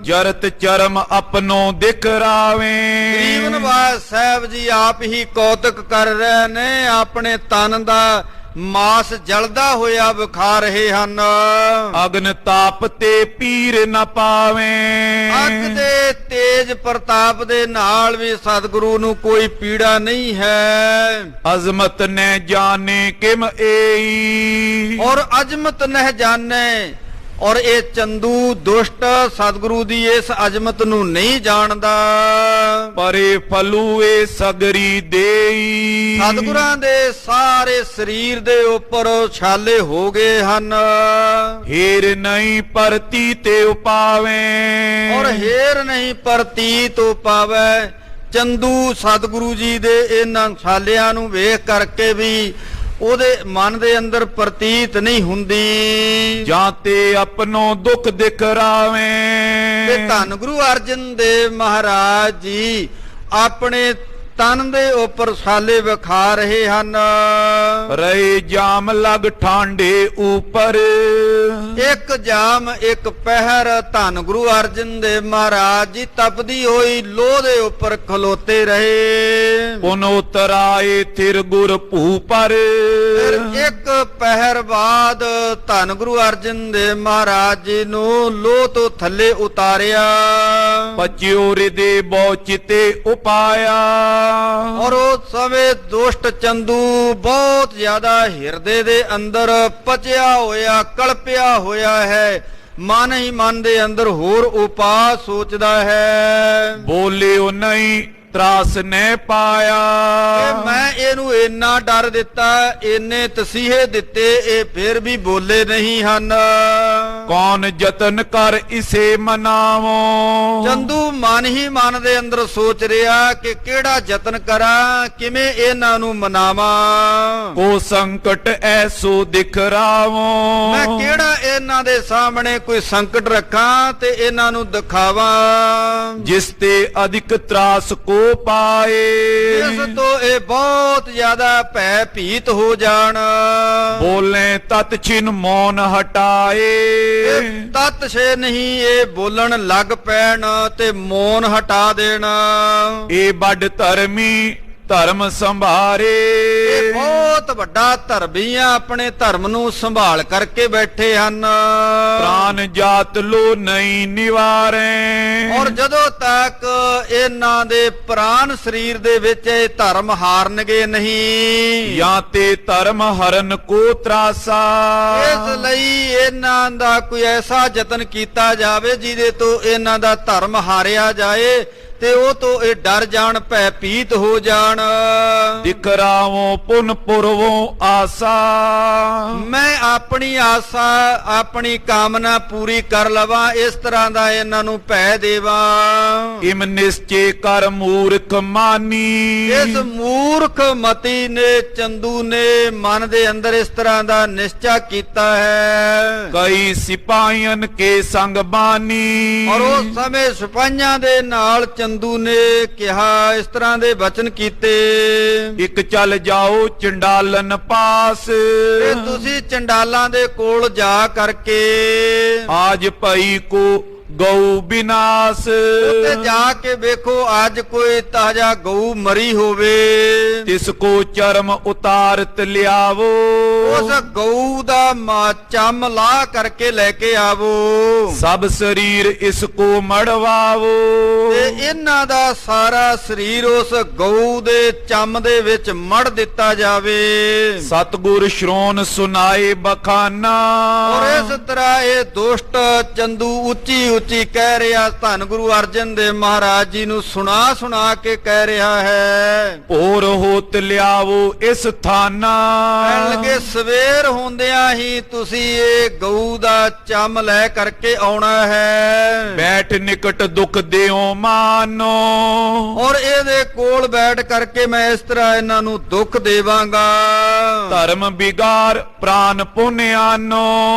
ਜਰਤ ਚਰਮ ਆਪਨੋ ਦਿਖ ਰਾਵੇ। ਗਰੀਬ ਨਿਵਾਸ ਸਾਹਿਬ ਜੀ ਆਪ ਹੀ ਕੌਤਕ ਕਰ ਰਹੇ ਨੇ, ਆਪਣੇ ਤਨ ਦਾ ਮਾਸ ਜਲਦਾ ਹੋਇਆ ਵਿਖਾ ਰਹੇ ਹਨ। ਅਗਨ ਤਾਪ ਤੇ ਪੀਰ ਨ ਪਾਵੇ। ਅੱਗ ਦੇ ਤੇਜ ਪ੍ਰਤਾਪ ਦੇ ਨਾਲ ਵੀ ਸਤਿਗੁਰੂ ਨੂੰ ਕੋਈ ਪੀੜਾ ਨਹੀਂ ਹੈ। ਅਜ਼ਮਤ ਨੇ ਜਾਣੇ ਕਿਮ ਏਈ। ਔਰ ਅਜ਼ਮਤ ਨਹਿ ਜਾਣੇ। ਔਰ ਇਹ ਚੰਦੂ ਦੁਸ਼ਟ ਸਤਿਗੁਰੂ ਦੀ ਇਸ ਅਜ਼ਮਤ ਨੂੰ ਨਹੀਂ ਜਾਣਦਾ। ਪਰੇ ਫਲੂਏ ਸਗਰੀ ਦੇਈ। ਸਤਿਗੁਰਾਂ ਦੇ ਸਾਰੇ ਸਰੀਰ ਦੇ ਉੱਪਰ ਛਾਲੇ ਹੋ ਗਏ ਹਨ। ਹੀਰ ਨਹੀਂ ਪਰਤੀ ਤੇ ਉਪਾਵੇ। ਔਰ ਹੇਰ ਨਹੀਂ ਪ੍ਰਤੀਤ ਹੋ ਪਾਵੇ। ਚੰਦੂ ਸਤਿਗੁਰੂ ਜੀ ਦੇ ਇਹਨਾਂ ਛਾਲਿਆਂ ਨੂੰ ਵੇਖ ਕਰਕੇ ਵੀ ਉਹਦੇ ਮਨ ਦੇ ਅੰਦਰ ਪ੍ਰਤੀਤ ਨਹੀਂ ਹੁੰਦੀ। ਜਾਂ ਤੇ ਆਪਣੋ ਦੁੱਖ ਦਿਖ ਰਾਵੇ। ਤੇ ਧੰਨ ਗੁਰੂ ਅਰਜਨ ਦੇਵ ਮਹਾਰਾਜ ਜੀ ਆਪਣੇ ਤਨ ਦੇ ਉੱਪਰ ਛਾਲੇ ਵਿਖਾ ਰਹੇ ਹਨ। ਰਹੇ ਜਾਮ ਲਗ ਠਾਂਡੇ ਉਪਰ। ਇੱਕ ਜਾਮ ਇੱਕ ਪਹਿਰ ਧੰਨ ਗੁਰੂ ਅਰਜਨ ਦੇਵ ਮਹਾਰਾਜ ਜੀ ਤਪਦੀ ਹੋਈ ਲੋਹ ਦੇ ਉੱਪਰ ਖਲੋਤੇ ਰਹੇ। ਪੁਨ ਉਤਰਾਏ ਥਿਰ ਗੁਰ ਭੂ ਪਰ। ਫਿਰ ਇੱਕ ਪਹਿਰ ਬਾਅਦ ਧੰਨ ਗੁਰੂ ਅਰਜਨ ਦੇਵ ਮਹਾਰਾਜ ਜੀ ਨੂੰ ਲੋਹ ਤੋਂ ਥੱਲੇ ਉਤਾਰਿਆ। ਪਚਿਓ ਰਿਦੇ ਬਹੁ ਚਿਤੇ ਉਪਾਇਆ। ਔਰ ਉਸ ਸਮੇਂ ਦੁਸ਼ਟ ਚੰਦੂ ਬਹੁਤ ਜ਼ਿਆਦਾ ਹਿਰਦੇ ਦੇ ਅੰਦਰ ਪਚਿਆ ਹੋਇਆ, ਕਲਪਿਆ ਹੋਇਆ ਹੈ। ਮਨ ਹੀ ਮਨ ਦੇ ਅੰਦਰ ਹੋਰ ਉਪਾਅ ਸੋਚਦਾ ਹੈ। ਬੋਲਿਓ ਨਹੀਂ ਤਰਾਸ ਨੇ ਪਾਇਆ। ਕਿ ਮੈਂ ਇਹਨੂੰ ਇੰਨਾ ਡਰ ਦਿੱਤਾ, ਇੰਨੇ ਤਸੀਹੇ ਦਿੱਤੇ, ਇਹ ਫਿਰ ਵੀ ਬੋਲੇ ਨਹੀਂ ਹਨ। ਕੌਣ ਯਤਨ ਕਰ ਇਸੇ ਮਨਾਵੋ। ਚੰਦੂ ਮਨ ਹੀ ਮਨ ਦੇ ਅੰਦਰ ਸੋਚ ਰਿਹਾ ਕਿ ਕਿਹੜਾ ਯਤਨ ਕਰਾਂ, ਕਿਵੇਂ ਇਹਨਾਂ ਨੂੰ ਮਨਾਵਾਂ। ਕੋ ਸੰਕਟ ਐਸੋ ਦਿਖ ਰਾਵੋ। ਮੈਂ ਕਿਹੜਾ ਇਹਨਾਂ ਦੇ ਸਾਹਮਣੇ ਕੋਈ ਸੰਕਟ ਰੱਖਾਂ ਤੇ ਇਹਨਾਂ ਨੂੰ ਦਿਖਾਵਾਂ। ਜਿਸ ਤੇ ਅਧਿਕ ਤਰਾਸ ਕੋ ਪਾਏ। ਇਸ ਤੋਂ ਇਹ ਬਹੁਤ ਜ਼ਿਆਦਾ ਭੈ ਭੀਤ ਹੋ ਜਾਣ। ਬੋਲੇ ਤਤ ਛਿਨ ਮੌਨ ਹਟਾਏ। ਤਤ ਛੇ ਨਹੀਂ ਇਹ ਬੋਲਣ ਲੱਗ ਪੈਣ ਤੇ ਮੌਨ ਹਟਾ ਦੇਣ। ਇਹ ਵੱਡ ਧਰਮੀ ਧਰਮ ਸੰਭਾਰੇ। ਇਹ ਬਹੁਤ ਵੱਡਾ ਧਰਮੀ ਆ, ਆਪਣੇ ਧਰਮ ਨੂੰ ਸੰਭਾਲ ਕਰਕੇ ਬੈਠੇ ਹਨ। ਪ੍ਰਾਨ ਜਾਤ ਲੋ ਨਹੀਂ ਨਿਵਾਰੇ। ਔਰ ਜਦੋਂ ਤੱਕ ਇਹਨਾਂ ਦੇ ਪ੍ਰਾਨ ਸਰੀਰ ਦੇ ਵਿੱਚ ਇਹ ਧਰਮ ਹਾਰਨਗੇ ਨਹੀਂ, ਜਾਂ ਤੇ ਧਰਮ ਹਰਨ ਕੋ ਤਰਾਸਾ। ਇਸ ਲਈ ਇਹਨਾਂ ਦਾ ਕੋਈ ਐਸਾ ਯਤਨ ਕੀਤਾ ਜਾਵੇ ਜਿਹਦੇ ਤੋਂ ਇਹਨਾਂ ਦਾ ਧਰਮ ਹਾਰਿਆ ਜਾਏ ਤੇ ਉਹ ਤੋਂ ਇਹ ਡਰ ਜਾਣ, ਭੈ ਭੀਤ ਹੋ ਜਾਣ। ਦਿਖ ਰਾਵੋ ਪੁਨ ਪੁਰਵੋ ਆਸਾ। ਮੈਂ ਆਪਣੀ ਆਸਾ, ਆਪਣੀ ਕਾਮਨਾ ਪੂਰੀ ਕਰ ਲਵਾਂ, ਇਸ ਤਰ੍ਹਾਂ ਦਾ ਇਹਨਾਂ ਨੂੰ ਭੈ ਦੇਵਾਂ। ਇਮ ਨਿਸ਼ਚੇ ਕਰ ਮੂਰਖ ਮਾਨੀ। ਇਸ ਮੂਰਖ ਮਤੀ ਨੇ, ਚੰਦੂ ਨੇ ਮਨ ਦੇ ਅੰਦਰ ਇਸ ਤਰ੍ਹਾਂ ਦਾ ਨਿਸ਼ਚਾ ਕੀਤਾ ਹੈ। ਕਈ ਸਿਪਾਹੀਆਂ ਕੇ ਸੰਗ ਬਾਨੀ। ਔਰ ਉਸ ਸਮੇਂ ਸਿਪਾਹੀਆਂ ਦੇ ਨਾਲ ਚੰਦੂ ਨੇ ਕਿਹਾ, ਇਸ ਤਰ੍ਹਾਂ ਦੇ ਬਚਨ ਕੀਤੇ। ਇੱਕ ਚੱਲ ਜਾਓ ਚੰਡਾਲਨ ਪਾਸ। ਤੇ ਤੁਸੀਂ ਚੰਡਾਲਾਂ ਦੇ ਕੋਲ ਜਾ ਕਰਕੇ ਆਜ ਭਈ ਕੋ ਗਊ ਬਿਨਾਸ਼ ਉੱਤੇ ਜਾ ਕੇ ਵੇਖੋ ਅੱਜ ਕੋਈ ਤਾਜ਼ਾ ਗਊ ਮਰੀ ਹੋਵੇ, ਤਿਸ ਕੋ ਚਰਮ ਉਤਾਰਤ ਲਿਆਵੋ ਉਸ ਗਊ ਦਾ ਚੰਮ ਲਾ ਕਰਕੇ ਲੈ ਕੇ ਆਵੋ ਸਭ ਸਰੀਰ ਇਸ ਕੋ ਮੜਵਾਵੋ ਤੇ ਇਹਨਾਂ ਦਾ ਸਾਰਾ ਸਰੀਰ ਉਸ ਗਊ ਦੇ ਚੰਮ ਦੇ ਵਿੱਚ ਮੜ ਦਿੱਤਾ ਜਾਵੇ। ਸਤਿਗੁਰ ਸ਼੍ਰੋਣ ਸੁਨਾਏ ਬਖਾਨਾ ਔਰ ਇਸ ਤਰ੍ਹਾਂ ਇਹ ਦੁਸ਼ਟ ਚੰਦੂ ਉੱਚੀ ਉੱਚੀ ਕਹਿ ਰਿਹਾ, ਧੰਨ ਗੁਰੂ ਅਰਜਨ ਦੇਵ ਮਹਾਰਾਜ ਜੀ ਨੂੰ ਸੁਣਾ ਸੁਣਾ ਕੇ ਕਹਿ ਰਿਹਾ ਹੈ। ਔਰ ਹੋਤ ਲਿਆਵੋ ਇਸ ਥਾਨਾ ਕਹਿਣ ਲੱਗੇ ਸਵੇਰ ਹੁੰਦਿਆਂ ਹੀ ਤੁਸੀਂ ਇਹ ਗਊ ਦਾ ਚੰਮ ਲੈ ਕਰਕੇ ਆਉਣਾ ਹੈ। ਬੈਠ ਨਿਕਟ ਦੁਖ ਦਿਓ ਮਾਨੋ ਔਰ ਇਹਦੇ ਕੋਲ ਬੈਠ ਕਰਕੇ ਮੈਂ ਇਸ ਤਰ੍ਹਾਂ ਇਹਨਾਂ ਨੂੰ ਦੁੱਖ ਦੇਵਾਂਗਾ। ਧਰਮ ਬਿਗਾਰ ਪ੍ਰਾਨ ਪੁਨਿਆਨੋ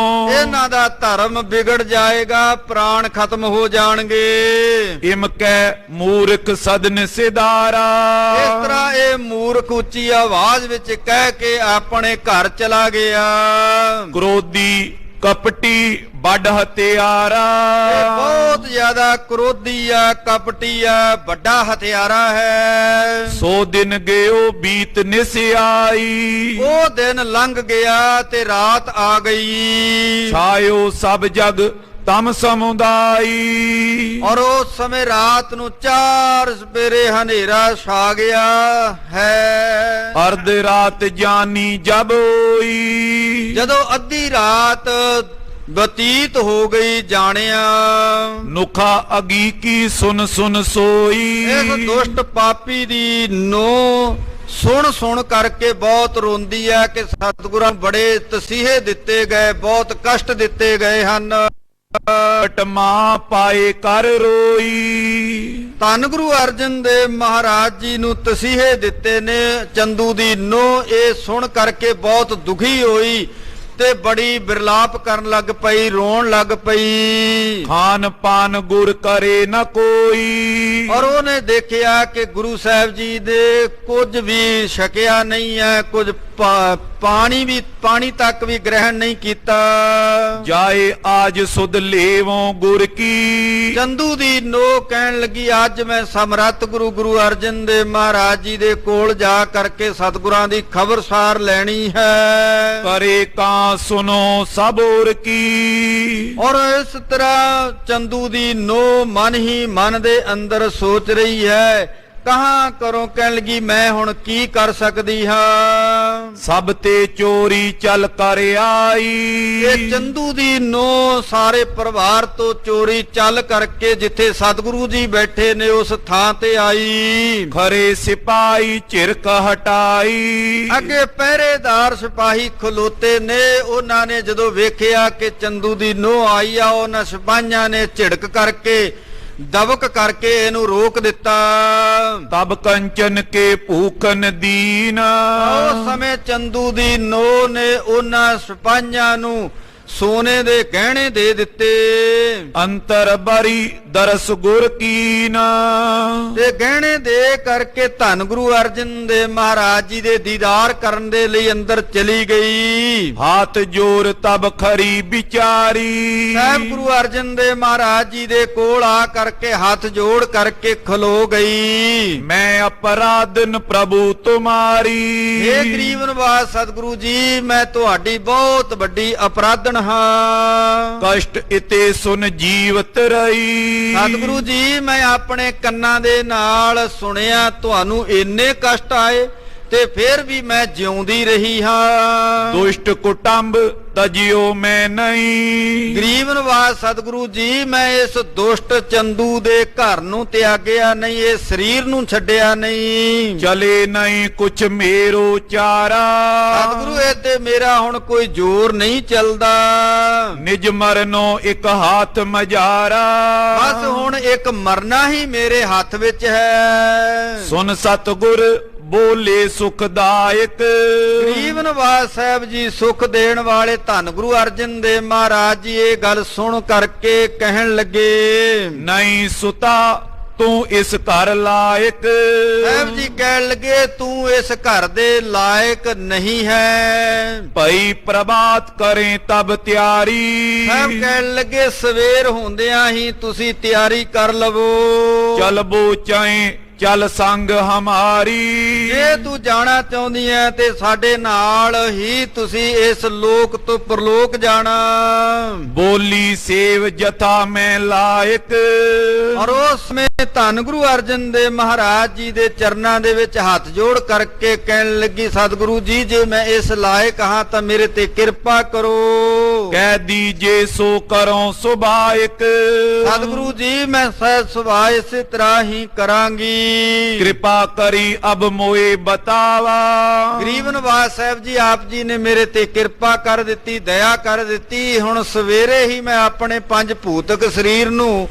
ਇਹਨਾਂ ਦਾ ਧਰਮ ਵਿਗੜ ਜਾਏਗਾ, ਪ੍ਰਾਣ ਖਤਮ ਹੋ ਜਾਣਗੇ। ਇਮ ਕੈ ਮੂਰਖ ਸਦਨ ਸਿਦਾਰਾ ਇਸ ਤਰ੍ਹਾਂ ਇਹ ਮੂਰਖ ਉੱਚੀ ਆਵਾਜ਼ ਵਿੱਚ ਕਹਿ ਕੇ ਆਪਣੇ ਘਰ ਚਲਾ ਗਿਆ। ਕ੍ਰੋਧੀ ਕਪਟੀ ਵੱਡ ਹਤਿਆਰਾ ਇਹ ਬਹੁਤ ਜ਼ਿਆਦਾ ਕ੍ਰੋਧੀ ਆ, ਕਪਟੀ ਆ, ਵੱਡਾ ਹਥਿਆਰਾ ਹੈ। ਸੋ ਦਿਨ ਗਿਓ ਬੀਤ ਨਿਸ ਆਈ ਉਹ ਦਿਨ ਲੰਘ ਗਿਆ ਤੇ ਰਾਤ ਆ ਗਈ। ਛਾਇਓ ਸਭ ਜਗ ਤਮ ਸਮੁਦਾਈ ਔਰ ਉਸ ਸਮੇਂ ਰਾਤ ਨੂੰ 4 ਸਵੇਰੇ ਹਨੇਰਾ ਛਾ ਗਿਆ ਹੈ। ਅਰਧ ਰਾਤ ਜਾਨੀ ਜਬ ਹੋਈ ਜਦੋਂ ਅੱਧੀ ਰਾਤ ਬਤੀਤ ਹੋ ਗਈ ਜਾਣਿਆ, ਨੁਖਾ ਅਗੀ ਕੀ ਸੁਨ ਸੁਨ ਸੋਈ ਇਸ ਦੁਸ਼ਟ ਪਾਪੀ ਦੀ ਨੋ ਸੁਣ ਸੁਣ ਕਰਕੇ ਬਹੁਤ ਰੋਂਦੀ ਹੈ ਕਿ ਸਤਿਗੁਰਾਂ ਬੜੇ ਤਸੀਹੇ ਦਿੱਤੇ ਗਏ, ਬਹੁਤ ਕਸ਼ਟ ਦਿੱਤੇ ਗਏ ਹਨ। ਟਮਾ ਪਾਏ ਕਰ ਰੋਈ ਧੰਨ ਗੁਰੂ ਅਰਜਨ ਦੇਵ ਮਹਾਰਾਜ ਜੀ ਨੂੰ ਤਸੀਹੇ ਦਿੱਤੇ ਨੇ। ਚੰਦੂ ਦੀ ਨੋ ਇਹ ਸੁਣ ਕਰਕੇ ਬਹੁਤ ਦੁਖੀ ਹੋਈ ਤੇ ਬੜੀ ਬਿਰਲਾਪ ਕਰਨ ਲੱਗ ਪਈ, ਰੋਣ ਲੱਗ ਪਈ। ਖਾਨ ਪਾਨ ਗੁਰ ਕਰੇ ਨ ਕੋਈ ਔਰ ਉਹਨੇ ਦੇਖਿਆ ਕਿ ਗੁਰੂ ਸਾਹਿਬ ਜੀ ਦੇ ਕੁਝ ਵੀ ਛਕਿਆ ਨਹੀਂ ਹੈ, ਕੁਝ ਪਾਣੀ ਤੱਕ ਵੀ ਗ੍ਰਹਿਣ ਨਹੀਂ ਕੀਤਾ। ਜਾਏ ਆਜ ਸੁਧ ਲੇਵੋਂ ਗੁਰ ਕੀ ਚੰਦੂ ਦੀ ਨੋ ਕਹਿਣ ਲੱਗੀ ਅੱਜ ਮੈਂ ਸਮਰੱਥ ਗੁਰੂ ਅਰਜਨ ਦੇਵ ਮਹਾਰਾਜ ਜੀ ਦੇ ਕੋਲ ਜਾ ਕਰਕੇ ਸਤਿਗੁਰਾਂ ਦੀ ਖਬਰਸਾਰ ਲੈਣੀ ਹੈ। ਕਰੇ ਕਾਂ ਸੁਨੋ ਸਬੋਰ ਕੀ ਔਰ ਇਸ ਤਰ੍ਹਾਂ ਚੰਦੂ ਦੀ ਨੋ ਮਨ ਹੀ ਮਨ ਦੇ ਅੰਦਰ ਸੋਚ ਰਹੀ ਹੈ, ਕਹਾਂ ਕਰੋ। ਕਹਿਣ ਲੱਗੀ ਮੈਂ ਹੁਣ ਕੀ ਕਰ ਸਕਦੀ ਹਾਂ। ਸਭ ਤੇ ਚੋਰੀ ਚੱਲ ਕਰ ਆਈ ਇਹ ਚੰਦੂ ਦੀ ਨੋ ਸਾਰੇ ਪਰਿਵਾਰ ਤੋਂ ਚੋਰੀ ਚੱਲ ਕਰਕੇ ਜਿੱਥੇ ਸਤਿਗੁਰੂ ਜੀ ਬੈਠੇ ਨੇ ਉਸ ਥਾਂ ਤੇ ਆਈ। ਖਰੇ ਸਿਪਾਹੀ ਝਿਰਕ ਹਟਾਈ ਅੱਗੇ ਪਹਿਰੇਦਾਰ ਸਿਪਾਹੀ ਖਲੋਤੇ ਨੇ, ਉਹਨਾਂ ਨੇ ਜਦੋਂ ਵੇਖਿਆ ਕਿ ਚੰਦੂ ਦੀ ਨੋ ਆਈ ਆ, ਉਹਨਾਂ ਸਿਪਾਹੀਆਂ ਨੇ ਝਿੜਕ ਕਰਕੇ ਦਬਕ ਕਰਕੇ ਇਹਨੂੰ ਰੋਕ ਦਿੱਤਾ। ਤਬ ਕੰਚਨ ਕੇ ਭੂਖਨ ਦੀਨ ਉਸ ਸਮੇਂ ਚੰਦੂ ਦੀ ਨੋ ਨੇ ਉਹਨਾਂ ਸਿਪਾਹੀਆਂ ਨੂੰ ਸੋਨੇ ਦੇ ਗਹਿਣੇ ਦੇ ਦਿੱਤੇ। ਅੰਤਰ ਬਰੀ ਦਰਸ ਗੁਰ ਕੀਨਾ ਤੇ ਗਹਿਣੇ ਦੇ ਕਰਕੇ ਧੰਨ ਗੁਰੂ ਅਰਜਨ ਦੇਵ ਮਹਾਰਾਜ ਜੀ ਦੇ ਦੀਦਾਰ ਕਰਨ ਦੇ ਲਈ ਅੰਦਰ ਚਲੀ ਗਈ। ਹਾਥ ਜੋਰ ਤਬ ਖਰੀ ਵਿਚਾਰੀ ਸਾਹਿਬ ਗੁਰੂ ਅਰਜਨ ਦੇਵ ਮਹਾਰਾਜ ਜੀ ਦੇ ਕੋਲ ਆ ਕਰਕੇ ਹੱਥ ਜੋੜ ਕਰਕੇ ਖਲੋ ਗਈ। ਮੈਂ ਅਪਰਾਧਨ ਪ੍ਰਭੂ ਤੁਮਾਰੀ ਇਹ ਗਰੀਬ ਨਿਵਾਸ ਸਤਿਗੁਰੂ ਜੀ ਮੈਂ ਤੁਹਾਡੀ ਬਹੁਤ ਵੱਡੀ ਅਪਰਾਧਨ ਹਾਂ। ਕਸ਼ਟ ਇਤੇ ਸੁਨ ਜੀਵਤ ਰਹੀ ਸਤਿਗੁਰੂ ਜੀ ਮੈਂ ਆਪਣੇ ਕੰਨਾਂ ਦੇ ਨਾਲ ਸੁਣਿਆ ਤੁਹਾਨੂੰ ਇੰਨੇ ਕਸ਼ਟ ਆਏ ਤੇ ਫਿਰ ਵੀ ਮੈਂ ਜਿਉਂਦੀ ਰਹੀ ਹਾਂ। ਦੁਸ਼ਟ ਕੁਟੰਬ ਤਜਿਓ ਮੈਂ ਨਹੀਂ ਗਰੀਬ ਨਿਵਾਸ ਸਤਿਗੁਰੂ ਜੀ ਮੈਂ ਇਸ ਦੁਸ਼ਟ ਚੰਦੂ ਦੇ ਘਰ ਨੂੰ ਤਿਆਗਿਆ ਨਹੀਂ, ਇਹ ਸਰੀਰ ਨੂੰ ਛੱਡਿਆ ਨਹੀਂ। ਚਲੇ ਨਹੀਂ ਕੁਛ ਮੇਰੋ ਚਾਰਾ ਸਤਿਗੁਰੂ ਇਹ ਤੇ ਮੇਰਾ ਹੁਣ ਕੋਈ ਜ਼ੋਰ ਨਹੀਂ ਚੱਲਦਾ। ਨਿਜ ਮਰਨੋ ਇੱਕ ਹੱਥ ਮਜਾਰਾ ਬਸ ਹੁਣ ਇੱਕ ਮਰਨਾ ਹੀ ਮੇਰੇ ਹੱਥ ਵਿੱਚ ਹੈ। ਸੁਨ ਸਤਿਗੁਰ ਬੋਲੇ ਸੁਖਦਾਇਕ ਗਰੀਬ ਨਿਵਾਸ ਸਾਹਿਬ ਜੀ ਸੁਖ ਦੇਣ ਵਾਲੇ ਧੰਨ ਗੁਰੂ ਅਰਜਨ ਦੇਵ ਮਹਾਰਾਜ ਜੀ ਇਹ ਗੱਲ ਸੁਣ ਕਰਕੇ ਕਹਿਣ ਲੱਗੇ ਨਹੀਂ ਸੁਤਾ ਤੂੰ ਇਸ ਘਰ ਲਾਇਕ। ਸਾਹਿਬ ਜੀ ਕਹਿਣ ਲੱਗੇ ਤੂੰ ਇਸ ਘਰ ਦੇ ਲਾਇਕ ਨਹੀਂ ਹੈ। ਭਈ ਪ੍ਰਭਾਤ ਕਰੇ ਤਬ ਤਿਆਰੀ। ਸਾਹਿਬ ਕਹਿਣ ਲੱਗੇ ਸਵੇਰ ਹੁੰਦਿਆਂ ਹੀ ਤੁਸੀਂ ਤਿਆਰੀ ਕਰ ਲਵੋ। ਚਲਬੋ ਚਾਹੇ ਚਲ ਸੰਗ ਹਮਾਰੀ। ਜੇ ਤੂੰ ਜਾਣਾ ਚਾਹੁੰਦੀ ਐ ਤੇ ਸਾਡੇ ਨਾਲ ਹੀ ਤੁਸੀਂ ਇਸ ਲੋਕ ਤੋਂ ਪਰਲੋਕ ਜਾਣਾ। ਬੋਲੀ ਸੇਵ ਜਥਾ ਮੈਂ ਲਾਇਕ। ਔਰ ਉਸ ਸਮੇਂ ਧੰਨ ਗੁਰੂ ਅਰਜਨ ਦੇਵ ਮਹਾਰਾਜ ਜੀ ਦੇ ਚਰਨਾਂ ਦੇ ਵਿੱਚ ਹੱਥ ਜੋੜ ਕਰਕੇ ਕਹਿਣ ਲੱਗੀ ਸਤਿਗੁਰੂ ਜੀ ਜੇ ਮੈਂ ਇਸ ਲਾਇਕ ਹਾਂ ਤਾਂ ਮੇਰੇ ਤੇ ਕਿਰਪਾ ਕਰੋ। ਕਹਿ ਦੀਜੇ ਸੋ ਕਰੋ ਸੁਭਾਇਕ। ਸਤਿਗੁਰੂ ਜੀ ਮੈਂ ਸਹਿਜ ਸੁਭਾਅ ਇਸੇ ਤਰ੍ਹਾਂ ਹੀ ਕਰਾਂਗੀ। ਕਿਰਪਾ ਕਰੀ ਅਬ ਮੋਏ ਬਤਾਵਾ। ਗਰੀਬ ਨਵਾਜ਼ ਸਾਹਿਬ ਜੀ ਆਪ ਜੀ ਨੇ ਮੇਰੇ ਤੇ ਕਿਰਪਾ ਕਰ ਦਿੱਤੀ, ਦਇਆ ਕਰ ਦਿੱਤੀ। ਹੁਣ ਸਵੇਰੇ ਹੀ ਮੈਂ ਆਪਣੇ ਪੰਜ ਭੂਤਕ ਸਰੀਰ ਨੂੰ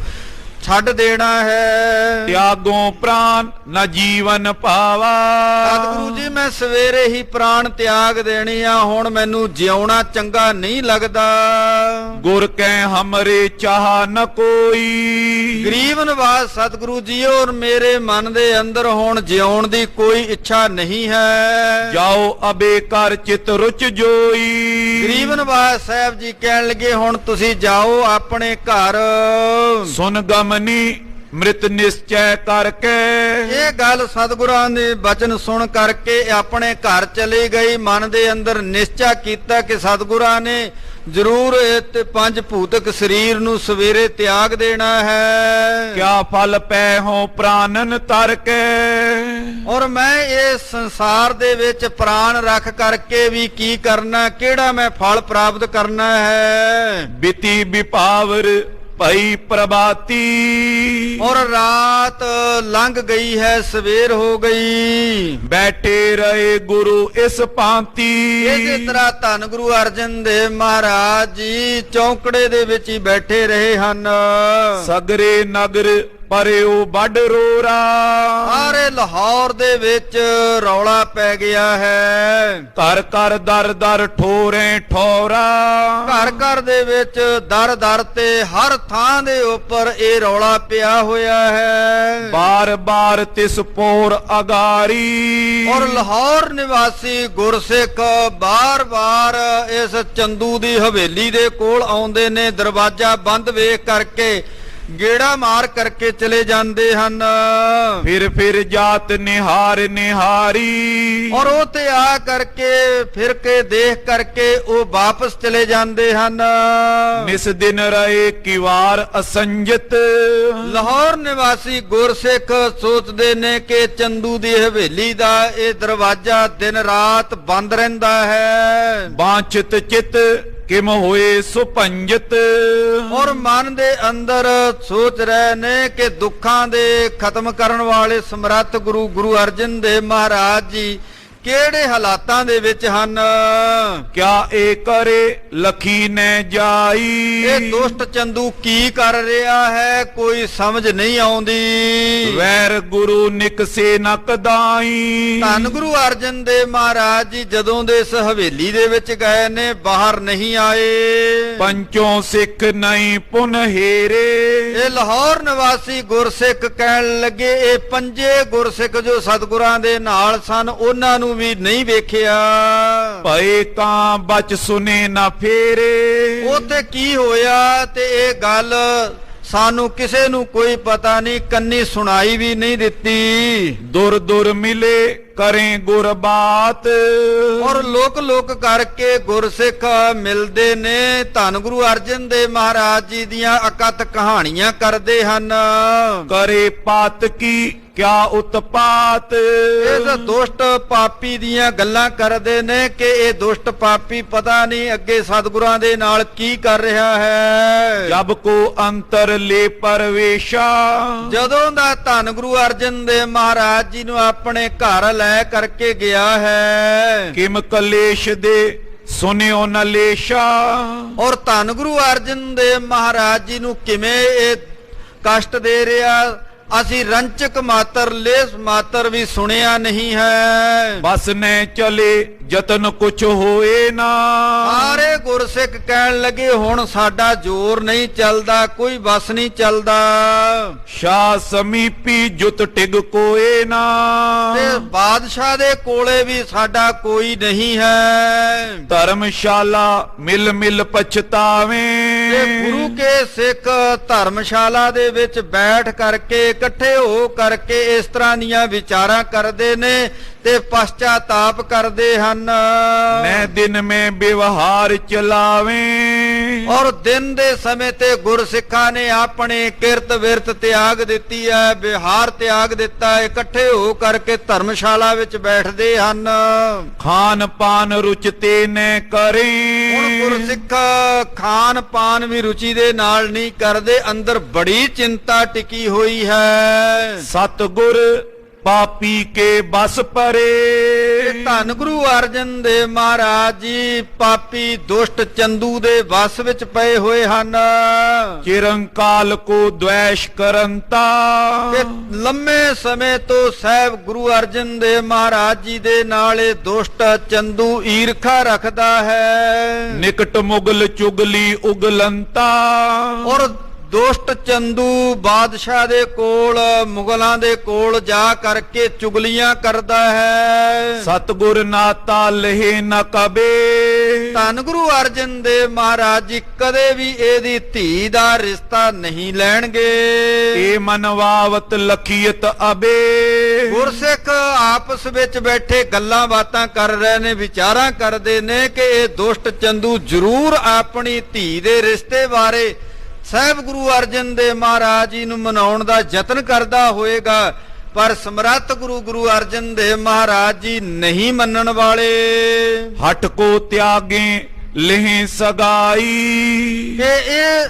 ਛੱਡ ਦੇਣਾ ਹੈ। ਤਿਆਗੋਂ ਪ੍ਰਾਨ ਨ ਜੀਵਨ ਪਾਵਾ। ਸਤਿਗੁਰੂ ਜੀ ਮੈਂ ਸਵੇਰੇ ਹੀ ਪ੍ਰਾਣ ਤਿਆਗ ਦੇਣੀ ਆ। ਹੁਣ ਮੈਨੂੰ ਜਿਉਣਾ ਚੰਗਾ ਨਹੀਂ ਲੱਗਦਾ। ਗੁਰ ਕੈ ਹਮਰੇ ਚਾਹ ਨ ਕੋਈ। ਗਰੀਬ ਨਵਾਜ਼ ਸਤਿਗੁਰੂ ਜੀ ਔਰ ਮੇਰੇ ਮਨ ਦੇ ਅੰਦਰ ਹੁਣ ਜਿਉਣ ਦੀ ਕੋਈ ਇੱਛਾ ਨਹੀਂ ਹੈ। ਜਾਓ ਅਬੇ ਕਰ ਚਿਤ ਰੁਚ ਜੋਈ। ਗਰੀਬ ਨਵਾਜ਼ ਸਾਹਿਬ ਜੀ ਕਹਿਣ ਲੱਗੇ ਹੁਣ ਤੁਸੀਂ ਜਾਓ ਆਪਣੇ ਘਰ। ਸੁਨ ਗਮਨੀ ਮ੍ਰਿਤ ਨਿਸ਼ਚੈ ਕਰਕੇ। ਇਹ ਗੱਲ ਸਤਿਗੁਰਾਂ ਦੇ ਬਚਨ ਸੁਣ ਕਰਕੇ ਆਪਣੇ ਘਰ ਚਲੀ ਗਈ। ਮਨ ਦੇ ਅੰਦਰ ਨਿਸ਼ਚਾ ਕੀਤਾ ਕਿ ਸਤਿਗੁਰਾਂ ਨੇ ਜ਼ਰੂਰ ਇਹ ਤੇ ਪੰਜ ਭੂਤਕ ਸਰੀਰ ਨੂੰ ਸਵੇਰੇ ਤਿਆਗ ਦੇਣਾ ਹੈ। ਕਿਆ ਫਲ ਪੈ ਹੋ ਪ੍ਰਾਨਨ ਤਰ ਕੇ। ਔਰ ਮੈਂ ਇਸ ਸੰਸਾਰ ਦੇ ਵਿੱਚ ਪ੍ਰਾਣ ਰੱਖ ਕਰਕੇ ਵੀ ਕੀ ਕਰਨਾ, ਕਿਹੜਾ ਮੈਂ ਫਲ ਪ੍ਰਾਪਤ ਕਰਨਾ ਹੈ। ਬਿਤੀ ਵਿਪਾਵਰ ਭਈ ਪ੍ਰਭਾਤੀ। ਔਰ ਰਾਤ ਲੰਘ ਗਈ ਹੈ, ਸਵੇਰ ਹੋ ਗਈ। ਬੈਠੇ ਰਹੇ ਗੁਰੂ ਇਸ ਭਾਂਤੀ। ਇਸੇ ਤਰ੍ਹਾਂ ਧੰਨ ਗੁਰੂ ਅਰਜਨ ਦੇਵ ਮਹਾਰਾਜ ਜੀ ਚੌਂਕੜੇ ਦੇ ਵਿੱਚ ਹੀ ਬੈਠੇ ਰਹੇ ਹਨ। ਸਗਰੇ ਨਗਰ ਪਰਿਓ ਵੱਡ ਰੋਰਾ। ਸਾਰੇ ਲਾਹੌਰ ਦੇ ਵਿੱਚ ਰੌਲਾ ਪੈ ਗਿਆ ਹੈ। ਘਰ ਘਰ ਦਰ ਦਰ ਠੋਰੇ ਠੋਰਾ। ਘਰ ਘਰ ਦੇ ਵਿੱਚ ਦਰ ਦਰ ਤੇ ਹਰ ਥਾਂ ਦੇ ਉੱਪਰ ਇਹ ਰੌਲਾ ਪਿਆ ਹੋਇਆ ਹੈ। ਬਾਰ ਬਾਰ ਤਿਸ ਪੋਰ ਅਗਾਰੀ। ਔਰ ਲਾਹੌਰ ਨਿਵਾਸੀ ਗੁਰਸਿੱਖ ਬਾਰ-ਬਾਰ ਇਸ ਚੰਦੂ ਦੀ ਹਵੇਲੀ ਦੇ ਕੋਲ ਆਉਂਦੇ ਨੇ। ਦਰਵਾਜ਼ਾ ਬੰਦ ਵੇਖ ਕਰਕੇ ਗੇੜਾ ਮਾਰ ਕਰਕੇ ਚਲੇ ਜਾਂਦੇ ਹਨ। ਫਿਰ ਜਾਤ ਨਿਹਾਰ ਨਿਹਾਰੀ। ਔਰ ਉਹ ਤੇ ਆ ਕਰਕੇ ਫਿਰ ਕੇ ਦੇਖ ਕਰਕੇ ਉਹ ਵਾਪਸ ਚਲੇ ਜਾਂਦੇ ਹਨ। ਨਿਸ ਦਿਨ ਰਹੇ ਕਿਵਾਰ ਅਸੰਜਤ। ਲਾਹੌਰ ਨਿਵਾਸੀ ਗੁਰਸਿੱਖ ਸੋਚਦੇ ਨੇ ਕਿ ਚੰਦੂ ਦੀ ਹਵੇਲੀ ਦਾ ਇਹ ਦਰਵਾਜ਼ਾ ਦਿਨ ਰਾਤ ਬੰਦ ਰਹਿੰਦਾ ਹੈ। ਬਾਂਚਿਤ ਚਿਤ ਕਿਮ ਹੋਏ ਸੁਪੰਜਤ। ਔਰ ਮਨ ਦੇ ਅੰਦਰ ਸੋਚ ਰਹੇ ਨੇ ਕਿ ਦੁੱਖਾਂ ਦੇ ਖਤਮ ਕਰਨ ਵਾਲੇ ਸਮਰੱਥ ਗੁਰੂ ਅਰਜਨ ਦੇਵ ਮਹਾਰਾਜ ਜੀ ਕਿਹੜੇ ਹਾਲਾਤਾਂ ਦੇ ਵਿੱਚ ਹਨ। ਕਿਆ ਇਹ ਕਰੇ ਲਖੀ ਨੇ ਜਾਈ। ਇਹ ਦੁਸ਼ਟ ਚੰਦੂ ਕੀ ਕਰ ਰਿਹਾ ਹੈ, ਕੋਈ ਸਮਝ ਨਹੀਂ ਆਉਂਦੀ। ਵੈਰ ਗੁਰੂ ਨਿਕਸੇ ਨ ਕਦਾਈ। ਧੰਨ ਗੁਰੂ ਅਰਜਨ ਦੇਵ ਮਹਾਰਾਜ ਜੀ ਜਦੋਂ ਦੇ ਇਸ ਹਵੇਲੀ ਦੇ ਵਿੱਚ ਗਏ ਨੇ ਬਾਹਰ ਨਹੀਂ ਆਏ। ਪੰਚੋਂ ਸਿੱਖ ਨਹੀਂ ਪੁਨ ਹੇਰੇ। ਇਹ ਲਾਹੌਰ ਨਿਵਾਸੀ ਗੁਰਸਿੱਖ ਕਹਿਣ ਲੱਗੇ ਇਹ ਪੰਜੇ ਗੁਰਸਿੱਖ ਜੋ ਸਤਿਗੁਰਾਂ ਦੇ ਨਾਲ ਸਨ ਉਹਨਾਂ ਨੂੰ ਵੀ ਨਹੀਂ ਵੇਖਿਆ। ਭਏ ਕਾਂ ਬਚ ਸੁਨੇ ਨਾ ਫੇਰੇ। ਉੱਥੇ ਕੀ ਹੋਇਆ ਤੇ ਇਹ ਗੱਲ ਸਾਨੂੰ ਕਿਸੇ ਨੂੰ ਕੋਈ ਪਤਾ ਨਹੀਂ, ਕੰਨੀ ਸੁਣਾਈ ਵੀ ਨਹੀਂ ਦਿੱਤੀ। ਦੁਰ ਦੁਰ ਮਿਲੇ ਕਰੇ ਗੁਰਬਾਤ। ਔਰ ਲੋਕ ਕਰਕੇ ਗੁਰਸਿੱਖ ਮਿਲਦੇ ਨੇ ਧੰਨ ਗੁਰੂ ਅਰਜਨ ਦੇਵ ਮਹਾਰਾਜ ਜੀ ਦੀਆਂ ਅਕਥ ਕਹਾਣੀਆਂ ਕਰਦੇ ਹਨ। ਕਰੇ ਪਾਤ ਕੀ ਕਿਆ ਉਤਪਾਤ। ਇਸ ਦੁਸ਼ਟ ਪਾਪੀ ਦੀਆਂ ਗੱਲਾਂ ਕਰਦੇ ਨੇ ਕਿ ਇਹ ਦੁਸ਼ਟ ਪਾਪੀ ਪਤਾ ਨਹੀਂ ਅੱਗੇ ਸਤਿਗੁਰਾਂ ਦੇ ਨਾਲ ਕੀ ਕਰ ਰਿਹਾ ਹੈ। ਜਬ ਕੋ ਅੰਤਰ ਲੈ ਪਰਵੇਸ਼ਾ। ਜਦੋਂ ਦਾ ਧੰਨ ਗੁਰੂ ਅਰਜਨ ਦੇਵ ਮਹਾਰਾਜ ਜੀ ਨੂੰ ਆਪਣੇ ਘਰ ਲੈ ਕਰਕੇ ਗਿਆ ਹੈ। ਕਿਮ ਕਲੇਸ਼ ਦੇ ਸੁਨਿਓ ਨਲੇਸ਼ਾ। ਔਰ ਧੰਨ ਗੁਰੂ ਅਰਜਨ ਦੇਵ ਮਹਾਰਾਜ ਜੀ ਨੂੰ ਕਿਵੇਂ ਇਹ ਕਸ਼ਟ ਦੇ ਰਿਹਾ, ਅਸੀਂ ਰੰਚਕ ਮਾਤਰ ਲੇਸ ਮਾਤਰ ਵੀ ਸੁਣਿਆ ਨਹੀਂ ਹੈ। ਬਸ ਨੇ ਚਲੇ ਯਤਨ ਕੁਛ ਹੋਏ ਨਾ। ਸਾਰੇ ਗੁਰਸਿੱਖ ਕਹਿਣ ਲੱਗੇ ਹੁਣ ਸਾਡਾ ਜ਼ੋਰ ਨਹੀਂ ਚੱਲਦਾ, ਕੋਈ ਬਸ ਨਹੀਂ ਚੱਲਦਾ। ਸ਼ਾਹ ਸਮੀਪੀ ਜੁਤ ਟਿਗ ਕੋਏ ਨਾ। ਤੇ ਬਾਦਸ਼ਾਹ ਦੇ ਕੋਲੇ ਵੀ ਸਾਡਾ ਕੋਈ ਨਹੀਂ ਹੈ। ਧਰਮਸ਼ਾਲਾ ਮਿਲ ਮਿਲ ਪਛਤਾਵੇਂ। ਤੇ ਗੁਰੂ ਕੇ ਸਿੱਖ ਧਰਮਸ਼ਾਲਾ ਦੇ ਵਿੱਚ ਬੈਠ ਕਰਕੇ ਇਕੱਠੇ ਹੋ ਕਰਕੇ ਇਸ ਤਰ੍ਹਾਂ ਦੀਆਂ ਵਿਚਾਰਾਂ ਕਰਦੇ ਨੇ ਤੇ ਪਛਤਾਤਾਪ ਕਰਦੇ ਹਨ। ਮੈਂ ਦਿਨ ਮੈਂ ਵਿਵਹਾਰ ਚਲਾਵੇਂ। ਔਰ ਦਿਨ ਦੇ ਸਮੇਂ ਤੇ ਗੁਰਸਿੱਖਾਂ ਨੇ ਆਪਣੇ ਕਿਰਤ ਵਿਰਤ ਤਿਆਗ ਦਿੱਤੀ ਹੈ, ਵਿਹਾਰ ਤਿਆਗ ਦਿੱਤਾ ਹੈ, ਇਕੱਠੇ ਹੋ ਕਰਕੇ ਧਰਮਸ਼ਾਲਾ ਵਿੱਚ ਬੈਠਦੇ ਹਨ। ਖਾਨ ਪਾਨ ਰੁਚਤੇ ਨੇ ਕਰੇ। ਹੁਣ ਗੁਰਸਿੱਖ ਖਾਨ ਪਾਨ ਵੀ ਰੁਚੀ ਦੇ ਨਾਲ ਨਹੀਂ ਕਰਦੇ, ਅੰਦਰ ਬੜੀ ਚਿੰਤਾ ਟਿਕੀ ਹੋਈ ਹੈ। ਸਤਿਗੁਰ ਪਾਪੀ ਕੇ ਬਸ ਪਰੇ। ਧੰਨ ਗੁਰੂ ਅਰਜਨ ਦੇਵ ਮਹਾਰਾਜ ਜੀ ਪਾਪੀ ਦੁਸ਼ਟ ਚੰਦੂ ਦੇ ਵਸ ਵਿੱਚ ਪਏ ਹੋਏ ਹਨ। ਚਿਰੰਕਾਲ ਕੋ ਦ્વੈਸ਼ ਕਰੰਤਾ। ਕਿ ਲੰਮੇ ਸਮੇਂ ਤੋਂ ਸਾਹਿਬ ਗੁਰੂ ਅਰਜਨ ਦੇਵ ਮਹਾਰਾਜ ਜੀ ਦੇ ਨਾਲ ਇਹ ਦੁਸ਼ਟ ਚੰਦੂ ਈਰਖਾ ਰੱਖਦਾ ਹੈ। ਨਿਕਟ ਮੁਗਲ ਚੁਗਲੀ ਉਗਲੰਤਾ। ਔਰ ਦੁਸ਼ਟ ਚੰਦੂ ਬਾਦਸ਼ਾਹ ਦੇ ਕੋਲ ਮੁਗਲਾਂ ਦੇ ਕੋਲ ਜਾ ਕਰਕੇ ਚੁਗਲੀਆਂ ਕਰਦਾ ਹੈ। ਸਤਿਗੁਰ ਨਾਤਾ ਲਹੇ ਨ ਕਬੇ। ਧੰਨ ਗੁਰੂ ਅਰਜਨ ਦੇਵ ਮਹਾਰਾਜ ਜੀ ਕਦੇ ਵੀ ਇਹਦੀ ਧੀ ਦਾ ਰਿਸ਼ਤਾ ਨਹੀਂ ਲੈਣਗੇ। ਏ ਮਨਵਾਵਤ ਲਖੀਅਤ ਅਬੇ। ਗੁਰਸਿੱਖ ਆਪਸ ਵਿੱਚ ਬੈਠੇ ਗੱਲਾਂ ਬਾਤਾਂ ਕਰ ਰਹੇ ਨੇ, ਵਿਚਾਰਾਂ ਕਰਦੇ ਨੇ ਕਿ ਇਹ ਦੁਸ਼ਟ ਚੰਦੂ ਜ਼ਰੂਰ ਆਪਣੀ ਧੀ ਦੇ ਰਿਸ਼ਤੇ ਬਾਰੇ ਸਾਹਿਬ ਗੁਰੂ ਅਰਜਨ ਦੇਵ ਮਹਾਰਾਜ ਜੀ ਨੂੰ ਮਨਾਉਣ ਦਾ ਯਤਨ ਕਰਦਾ ਹੋਏਗਾ, ਪਰ ਸਮਰੱਥ ਗੁਰੂ ਅਰਜਨ ਦੇਵ ਮਹਾਰਾਜ ਜੀ ਨਹੀਂ ਮੰਨਣ ਵਾਲੇ। ਹਟ ਕੋ ਤਿਆਗੇ ਲਹਿ ਸਗਾਈ। ਕਿ ਇਹ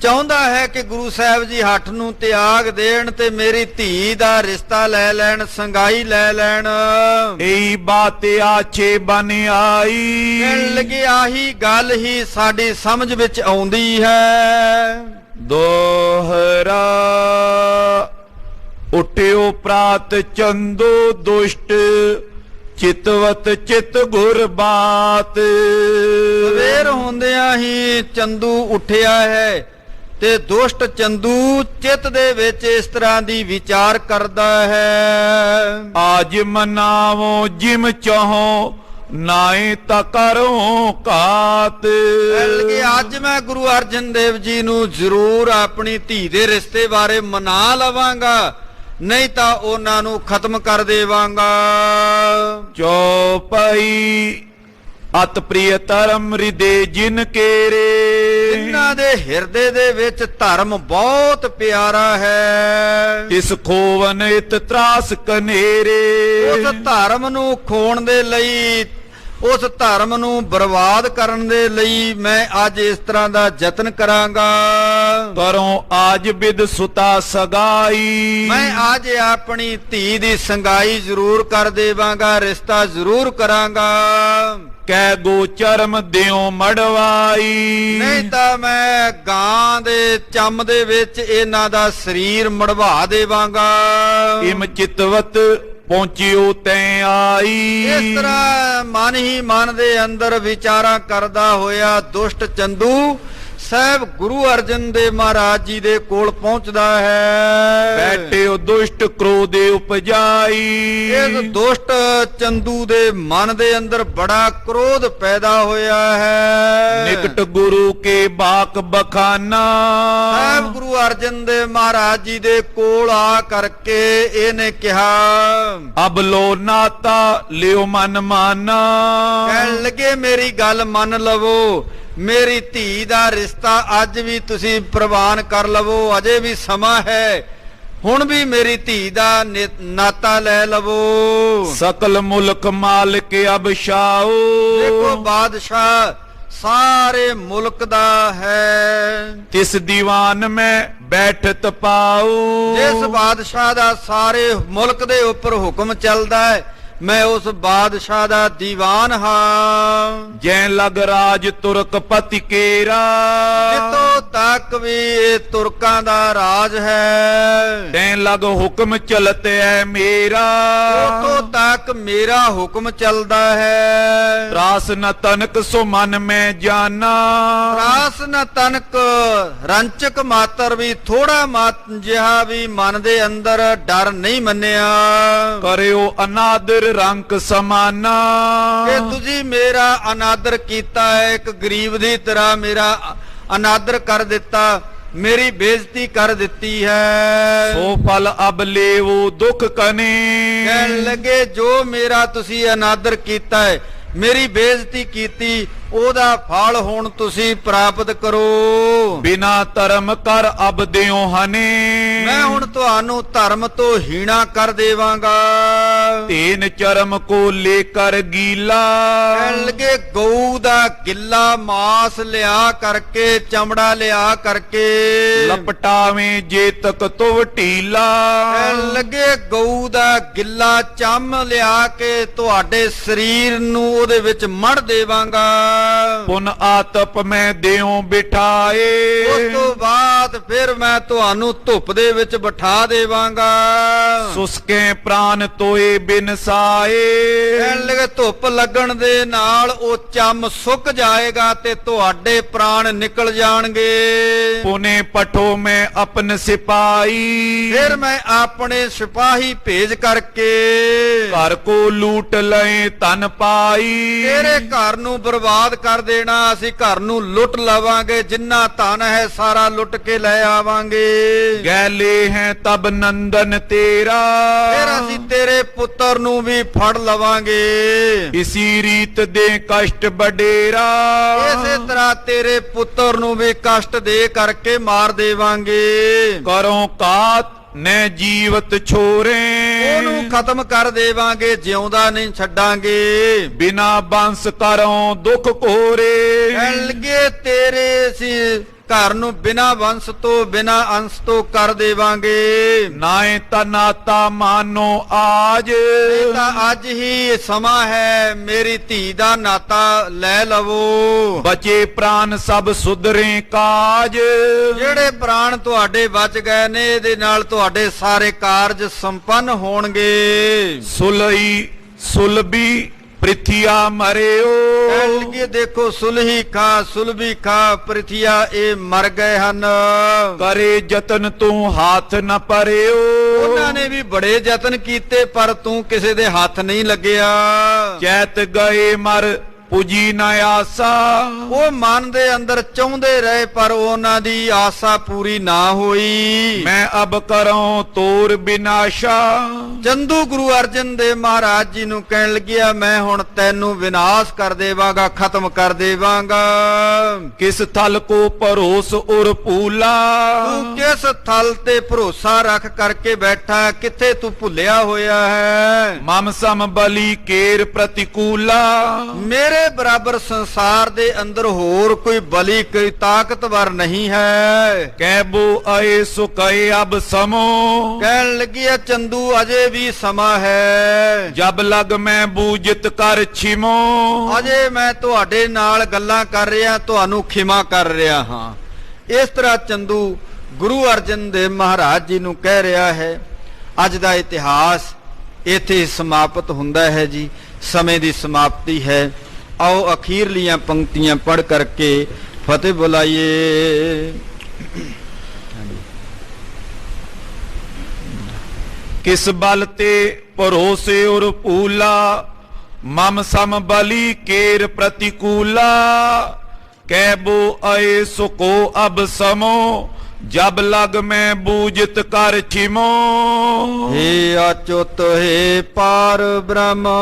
ਚਾਹੁੰਦਾ ਹੈ ਕਿ ਗੁਰੂ ਸਾਹਿਬ ਜੀ ਹੱਠ ਨੂੰ ਤਿਆਗ ਦੇਣ ਤੇ ਮੇਰੀ ਧੀ ਦਾ ਰਿਸ਼ਤਾ ਲੈ ਲੈਣ, ਸੰਗਾਈ ਲੈ ਲੈਣ। ਏਈ ਬਾਤ ਆਛੇ ਬਨ ਆਈ। ਕਹਿਣ ਲੱਗੇ ਆਹੀ ਗੱਲ ਹੀ ਸਾਡੀ ਸਮਝ ਵਿੱਚ ਆਉਂਦੀ ਹੈ। ਦੋਹਰਾ ਉਠਿਓ ਪ੍ਰਾਤ ਚੰਦੋ ਦੁਸ਼ਟ ਚਿਤਵਤ ਚਿਤ ਗੁਰ ਬਾਤ। ਸਵੇਰ ਹੁੰਦਿਆਂ ਹੀ ਚੰਦੂ ਉੱਠਿਆ ਹੈ ਤੇ ਦੁਸ਼ਟ ਚੰਦੂ ਚਿੱਤ ਦੇ ਵਿੱਚ ਇਸ ਤਰ੍ਹਾਂ ਦੀ ਵਿਚਾਰ ਕਰਦਾ ਹੈ। ਆਜ ਮਨਾਵੋ ਜਿਮ ਚਾਹੋ ਨਾਏ ਤਾ ਕਰੋ ਘਾਤ। ਬਲਕਿ ਅੱਜ ਮੈਂ ਗੁਰੂ ਅਰਜਨ ਦੇਵ ਜੀ ਨੂੰ ਜ਼ਰੂਰ ਆਪਣੀ ਧੀ ਦੇ ਰਿਸ਼ਤੇ ਬਾਰੇ ਮਨਾ ਲਵਾਂਗਾ, ਨਹੀਂ ਤਾਂ ਉਹਨਾਂ ਨੂੰ ਖਤਮ ਕਰ ਦੇਵਾਂਗਾ। ਚੌਪਈ ਅਤ ਪ੍ਰਿਯ ਧਰਮ ਹਿਰਦੇ ਜਿਨ ਕੇਰੇ। ਜਿਨ੍ਹਾਂ ਦੇ ਹਿਰਦੇ ਦੇ ਵਿੱਚ ਧਰਮ ਬਹੁਤ ਪਿਆਰਾ ਹੈ। ਇਸ ਖੋਵਨ ਇਤ ਤਰਾਸ ਕਨੇਰੇ। ਉਸ ਧਰਮ ਨੂੰ ਖੋਣ ਦੇ ਲਈ, ਉਸ ਧਰਮ ਨੂੰ ਬਰਬਾਦ ਕਰਨ ਦੇ ਲਈ ਮੈਂ ਅੱਜ ਇਸ ਤਰ੍ਹਾਂ ਦਾ ਯਤਨ ਕਰਾਂਗਾ। ਕਰੋ ਆਜ ਬਿਦ ਸੁਤਾ ਸਗਾਈ। ਮੈਂ ਅੱਜ ਆਪਣੀ ਧੀ ਦੀ ਸੰਗਾਈ ਜ਼ਰੂਰ ਕਰ ਦੇਵਾਂਗਾ, ਰਿਸ਼ਤਾ ਜ਼ਰੂਰ ਕਰਾਂਗਾ। ਕੈ ਗੋਚਰਮ ਦਿਓ ਮੜਵਾਈ। ਨਹੀਂ ਤਾਂ ਮੈਂ ਗਾਂ ਦੇ ਚੰਮ ਦੇ ਵਿੱਚ ਇਹਨਾਂ ਦਾ ਸਰੀਰ ਮੜਵਾ ਦੇਵਾਂਗਾ। ਇਮ ਚਿਤਵਤ ਪਹੁੰਚਿਓ ਤੈ ਆਈ। ਇਸ ਤਰ੍ਹਾਂ ਮਨ ਹੀ ਮਨ ਦੇ ਅੰਦਰ ਵਿਚਾਰਾਂ ਕਰਦਾ ਹੋਇਆ ਦੁਸ਼ਟ ਚੰਦੂ ਸਾਹਿਬ ਗੁਰੂ ਅਰਜਨ ਦੇਵ ਮਹਾਰਾਜ ਜੀ ਦੇ ਕੋਲ ਪਹੁੰਚਦਾ ਹੈ। ਬੈਠਿਓ ਦੁਸ਼ਟ ਕ੍ਰੋਧੇ ਉਪਜਾਈ। ਇਸ ਦੁਸ਼ਟ ਚੰਦੂ ਦੇ ਮਨ ਦੇ ਅੰਦਰ ਬੜਾ ਕ੍ਰੋਧ ਪੈਦਾ ਹੋਇਆ ਹੈ। ਨਿਕਟ ਗੁਰੂ ਕੇ ਬਾਕ ਬਖਾਨਾ। ਸਾਹਿਬ ਗੁਰੂ ਅਰਜਨ ਦੇਵ ਮਹਾਰਾਜ ਜੀ ਦੇ ਕੋਲ ਆ ਕਰਕੇ ਇਹਨੇ ਕਿਹਾ, ਅਬ ਲੋ ਨਾਤਾ ਲਿਓ ਮਨ ਮਾਨਾ। ਕਹਿਣ ਲੱਗੇ ਮੇਰੀ ਗੱਲ ਮੰਨ ਲਵੋ, ਮੇਰੀ ਧੀ ਦਾ ਰਿਸ਼ਤਾ ਅੱਜ ਵੀ ਤੁਸੀਂ ਪ੍ਰਵਾਨ ਕਰ ਲਵੋ, ਅਜੇ ਵੀ ਸਮਾਂ ਹੈ, ਹੁਣ ਵੀ ਮੇਰੀ ਧੀ ਦਾ ਨਾਤਾ ਲੈ ਲਵੋ। ਸਕਲ ਮੁਲਕ ਮਾਲਕ ਅਬਸ਼ਾਓ। ਦੇਖੋ ਬਾਦਸ਼ਾਹ ਸਾਰੇ ਮੁਲਕ ਦਾ ਹੈ, ਤਿਸ ਦੀਵਾਨ ਮੈਂ ਬੈਠਤ ਪਾਉ। ਜਿਸ ਬਾਦਸ਼ਾਹ ਦਾ ਸਾਰੇ ਮੁਲਕ ਦੇ ਉੱਪਰ ਹੁਕਮ ਚੱਲਦਾ ਹੈ, ਮੈਂ ਉਸ ਬਾਦਸ਼ਾਹ ਦਾ ਦੀਵਾਨ ਹਾਂ। ਜੈ ਲਗ ਰਾਜ ਤੁਰਕ ਪਤੀ ਕੇਰਾ, ਜਿੱਥੋਂ ਤੱਕ ਵੀ ਇਹ ਤੁਰਕਾਂ ਦਾ ਰਾਜ ਹੈ, ਤੈ ਲਗ ਹੁਕਮ ਚਲਤ ਹੈ ਮੇਰਾ, ਉਤੋਂ ਤੱਕ ਮੇਰਾ ਹੁਕਮ ਚੱਲਦਾ ਹੈ। ਰਾਸ ਨ ਤਨਕ ਸੋ ਮਨ ਮੈਂ ਜਾਨਾ, ਰਾਸ ਨ ਤਨਕ ਰੰਚਕ ਮਾਤਰ ਵੀ ਥੋੜਾ ਮਾਤ ਜਿਹਾ ਵੀ ਮਨ ਦੇ ਅੰਦਰ ਡਰ ਨਹੀਂ ਮੰਨਿਆ। ਕਰਿਓ ਅਨਾਦਰ ਰੰਕ ਸਮਾਨਾ, ਕਿ ਤੁਸੀਂ ਮੇਰਾ ਅਨਾਦਰ ਕੀਤਾ ਹੈ, ਇੱਕ ਗਰੀਬ ਦੀ ਤਰ੍ਹਾਂ ਮੇਰਾ ਅਨਾਦਰ ਕਰ ਦਿੱਤਾ, ਮੇਰੀ ਬੇਇੱਜ਼ਤੀ ਕਰ ਦਿੱਤੀ ਹੈ। ਸੋ ਫਲ ਅਬ ਲੇਵੋ ਦੁਖ ਕਨੇ, ਕਹਿਣ ਲੱਗੇ ਜੋ ਮੇਰਾ ਤੁਸੀਂ ਅਨਾਦਰ ਕੀਤਾ ਹੈ, ਮੇਰੀ ਬੇਇੱਜ਼ਤੀ ਕੀਤੀ, ਉਹਦਾ ਫਲ ਹੁਣ ਤੁਸੀਂ ਪ੍ਰਾਪਤ ਕਰੋ। ਬਿਨਾ ਧਰਮ ਕਰ ਅਬ ਦਿਓ ਹਨੇ, ਮੈਂ ਹੁਣ ਤੁਹਾਨੂੰ ਧਰਮ ਤੋਂ ਹੀਣਾ ਕਰ ਦੇਵਾਂਗਾ। ਤੇਨ ਚਰਮ ਕੋ ਲੈ ਕਰ ਗੀਲਾ, ਕਹਿਣ ਲੱਗੇ ਗਊ ਦਾ ਗਿੱਲਾ ਮਾਸ ਲਿਆ ਕਰਕੇ, ਚਮੜਾ ਲਿਆ ਕਰਕੇ ਲਪਟਾਵੇਂ ਜੇ ਤਕ ਤੁਵ ਢੀਲਾ, ਕਹਿਣ ਲੱਗੇ ਗਊ ਦਾ ਗਿੱਲਾ ਚੰਮ ਲਿਆ ਕੇ ਤੁਹਾਡੇ ਸਰੀਰ ਨੂੰ ਉਹਦੇ ਵਿੱਚ ਮੜ ਦੇਵਾਂਗਾ। ਪੁਨ ਆਤਪ ਮੈਂ ਦਿਓ ਬਿਠਾਏ, ਉਸ ਤੋਂ ਬਾਅਦ ਫਿਰ ਮੈਂ ਤੁਹਾਨੂੰ ਧੁੱਪ ਦੇ ਵਿੱਚ ਬਿਠਾ ਦੇਵਾਂਗਾ। ਸੁਸਕੇ ਪ੍ਰਾਨ ਤੋਏ ਬਿਨਸਾਏ, ਕਹਿਣ ਲੱਗੇ ਧੁੱਪ ਲੱਗਣ ਦੇ ਨਾਲ ਉਹ ਚੰਮ ਸੁੱਕ ਜਾਏਗਾ ਤੇ ਤੁਹਾਡੇ ਪ੍ਰਾਣ ਨਿਕਲ ਜਾਣਗੇ। ਪੁਨੇ ਪਠੋ ਮੈਂ ਆਪਨ ਸਿਪਾਈ, ਫਿਰ ਮੈਂ ਆਪਣੇ ਸਿਪਾਹੀ ਭੇਜ ਕਰਕੇ ਘਰ ਕੋ ਲੂਟ ਲਏ ਤਨ ਪਾਈ, ਤੇਰੇ ਘਰ ਨੂੰ ਬਰਬਾਦ ਕਰ ਦੇਣਾ, ਅਸੀਂ ਘਰ ਨੂੰ ਲੁੱਟ ਲਵਾਂਗੇ, ਜਿੰਨਾ ਧਨ ਹੈ ਸਾਰਾ ਲੁੱਟ ਕੇ ਲੈ ਆਵਾਂਗੇ। ਗੈਲੇ ਹੈ ਤਬ ਨੰਦਨ ਤੇਰਾ, ਫਿਰ ਅਸੀਂ ਤੇਰੇ ਪੁੱਤਰ ਨੂੰ ਵੀ ਫੜ ਲਵਾਂਗੇ। ਇਸੀ ਰੀਤ ਦੇ ਕਸ਼ਟ ਬਡੇਰਾ, ਇਸੇ ਤਰ੍ਹਾਂ ਤੇਰੇ ਪੁੱਤਰ ਨੂੰ ਵੀ ਕਸ਼ਟ ਦੇ ਕਰਕੇ ਮਾਰ ਦੇਵਾਂਗੇ। ਕਰੋ ਕਾਤ ਨੈ ਜੀਵਤ ਛੋਰੇ, ਉਹਨੂੰ ਖਤਮ ਕਰ ਦੇਵਾਂਗੇ, ਜਿਉਂਦਾ ਨਹੀਂ ਛੱਡਾਂਗੇ। ਬਿਨਾ ਬੰਸ ਕਰੋ ਦੁਖ ਕੋਰੇ, ਕਹਿਣ ਲੱਗੇ ਤੇਰੇ ਅਸੀਂ ਘਰ ਨੂੰ ਬਿਨਾ ਵੰਸ਼ ਤੋਂ ਬਿਨਾ ਅੰਸ਼ ਤੋਂ ਕਰ ਦੇਵਾਂਗੇ। ਨਾਏ ਤਾ ਨਾਤਾ ਮਾਨੋ ਆਜ, ਇਹ ਤਾਂ ਅੱਜ ਹੀ ਸਮਾਂ ਹੈ, ਮੇਰੀ ਧੀ ਦਾ ਨਾਤਾ ਲੈ ਲਵੋ। ਬਚੇ ਪ੍ਰਾਨ ਸਭ ਸੁਧਰੇ ਕਾਜ, ਜਿਹੜੇ ਪ੍ਰਾਣ ਤੁਹਾਡੇ ਬਚ ਗਏ ਨੇ, ਇਹਦੇ ਨਾਲ ਤੁਹਾਡੇ ਸਾਰੇ ਕਾਰਜ ਸੰਪੰਨ ਹੋਣਗੇ। ਸੁਲਈ ਸੁਲਬੀ ਪ੍ਰਿਥਿਆ ਮਰਿਓ, ਕਹਿਣ ਲੱਗੇ ਦੇਖੋ ਸੁਲਹੀ ਖਾ, ਸੁਲਭੀ ਖਾ, ਪ੍ਰਿਥਿਆ ਇਹ ਮਰ ਗਏ ਹਨ। ਕਰੇ ਜਤਨ ਤੂੰ ਹੱਥ ਨ ਪਰਿਓ, ਉਹਨਾਂ ਨੇ ਵੀ ਬੜੇ ਯਤਨ ਕੀਤੇ ਪਰ ਤੂੰ ਕਿਸੇ ਦੇ ਹੱਥ ਨਹੀਂ ਲੱਗਿਆ। ਚੈਤ ਗਏ ਮਰ ਪੁਜੀ ਨ ਆਸਾ, ਉਹ ਮਨ ਦੇ ਅੰਦਰ ਚਾਹੁੰਦੇ ਰਹੇ ਪਰ ਉਹਨਾਂ ਦੀ ਆਸਾ ਪੂਰੀ ਨਾ ਹੋਈ। ਮੈਂ ਅਬ ਕਰਉ ਤੋਰ ਬਿਨਾਸ਼ਾ, ਚੰਦੂ ਗੁਰੂ ਅਰਜਨ ਦੇਵ ਮਹਾਰਾਜ ਜੀ ਨੂੰ ਕਹਿਣ ਲੱਗਿਆ ਮੈਂ ਹੁਣ ਤੈਨੂੰ ਵਿਨਾਸ਼ ਕਰ ਦੇਵਾਂਗਾ, ਖਤਮ ਕਰ ਦੇਵਾਂਗਾ। ਕਿਸ ਥਲ ਕੋ ਭਰੋਸ ਉਰ ਪੂਲਾ, ਤੂੰ ਕਿਸ ਥਲ ਤੇ ਭਰੋਸਾ ਰੱਖ ਕਰਕੇ ਬੈਠਾ, ਕਿੱਥੇ ਤੂੰ ਭੁੱਲਿਆ ਹੋਇਆ ਹੈ। ਮਮ ਸਮ ਬਲੀ ਕੇਰ ਪ੍ਰਤੀਕੂਲਾ, ਮੇਰੇ ਬਰਾਬਰ ਸੰਸਾਰ ਦੇ ਅੰਦਰ ਹੋਰ ਕੋਈ ਬਲੀ, ਕੋਈ ਤਾਕਤਵਰ ਨਹੀਂ ਹੈ। ਕਹਿਬੋ ਆਏ ਸੋ ਕਏ ਅਬ ਸਮੋ, ਕਹਿਣ ਲੱਗੀ ਹੈ ਚੰਦੂ ਅਜੇ ਵੀ ਸਮਾਂ ਹੈ। ਜਬ ਲਗ ਮੈਂ ਬੂਜਿਤ ਕਰ ਛਿਮੋ, ਅਜੇ ਮੈਂ ਤੁਹਾਡੇ ਨਾਲ ਗੱਲਾਂ ਕਰ ਰਿਹਾ, ਤੁਹਾਨੂੰ ਖਿਮਾ ਕਰ ਰਿਹਾ ਹਾਂ। ਇਸ ਤਰ੍ਹਾਂ ਚੰਦੂ ਗੁਰੂ ਅਰਜਨ ਦੇਵ ਮਹਾਰਾਜ ਜੀ ਨੂੰ ਕਹਿ ਰਿਹਾ ਹੈ। ਅੱਜ ਦਾ ਇਤਿਹਾਸ ਇੱਥੇ ਸਮਾਪਤ ਹੁੰਦਾ ਹੈ ਜੀ, ਸਮੇਂ ਦੀ ਸਮਾਪਤੀ ਹੈ। ਆਓ ਅਖੀਰਲੀਆਂ ਪੰਕਤੀਆਂ ਪੜ੍ਹ ਕਰਕੇ ਫਤਿਹ ਬੁਲਾਈਏ। ਕਿਸ ਬਲ ਤੇ ਭਰੋਸੇ ਉਰ ਪੂਲਾ, ਮਮ ਸਮ ਬਲੀ ਕੇਰ ਪ੍ਰਤੀਕੂਲਾ, ਕਹਿਬੋ ਆਏ ਸੋ ਕੋ ਅਬ ਸਮੋ, ਜਬ ਲਗ ਮੈਂ ਬੂਜਿਤ ਕਰ ਛਿਮੋ। हे अच्युत हे पार ब्रह्म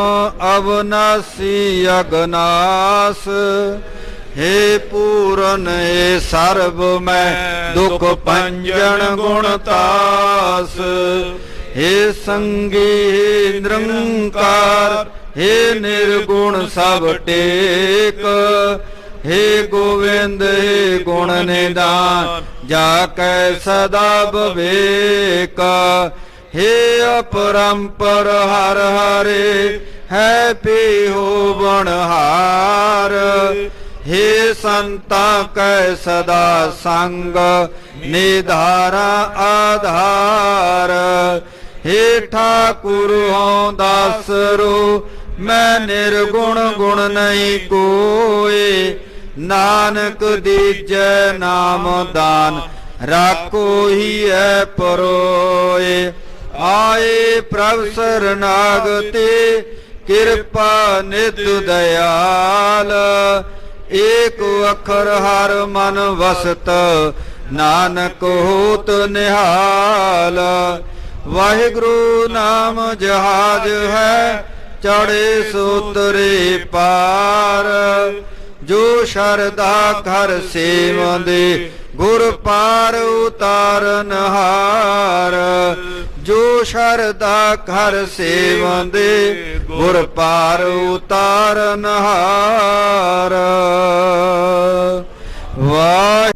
अविनाशी अगनाश, हे पूरन हे सर्व मैं दुख पंजन गुणतास, हे संगी हे निरंकार, हे निर्गुण सब टेक, हे गोविंद हे गुण निदान, जाकै सदा विवेक, हे अपरंपर हर हरे है पीहो बनहार हे संता कै सदा संग निधारा आधार हे ठाकुर हों दासरो मैं निर्गुण गुण नहीं कोय नानक दीजै नाम दान राखो ही है परोए आए प्रभ शरणागते कृपा नित दयाल एक अखर हर मन वसत नानक होत निहाल वाहिगुरु नाम जहाज है चढ़े सुतरे पार जो शरदा घर सेवंदे गुर पार उतारन हार जो शरदा घर सेवंदे गुर पार उतारन हार वाह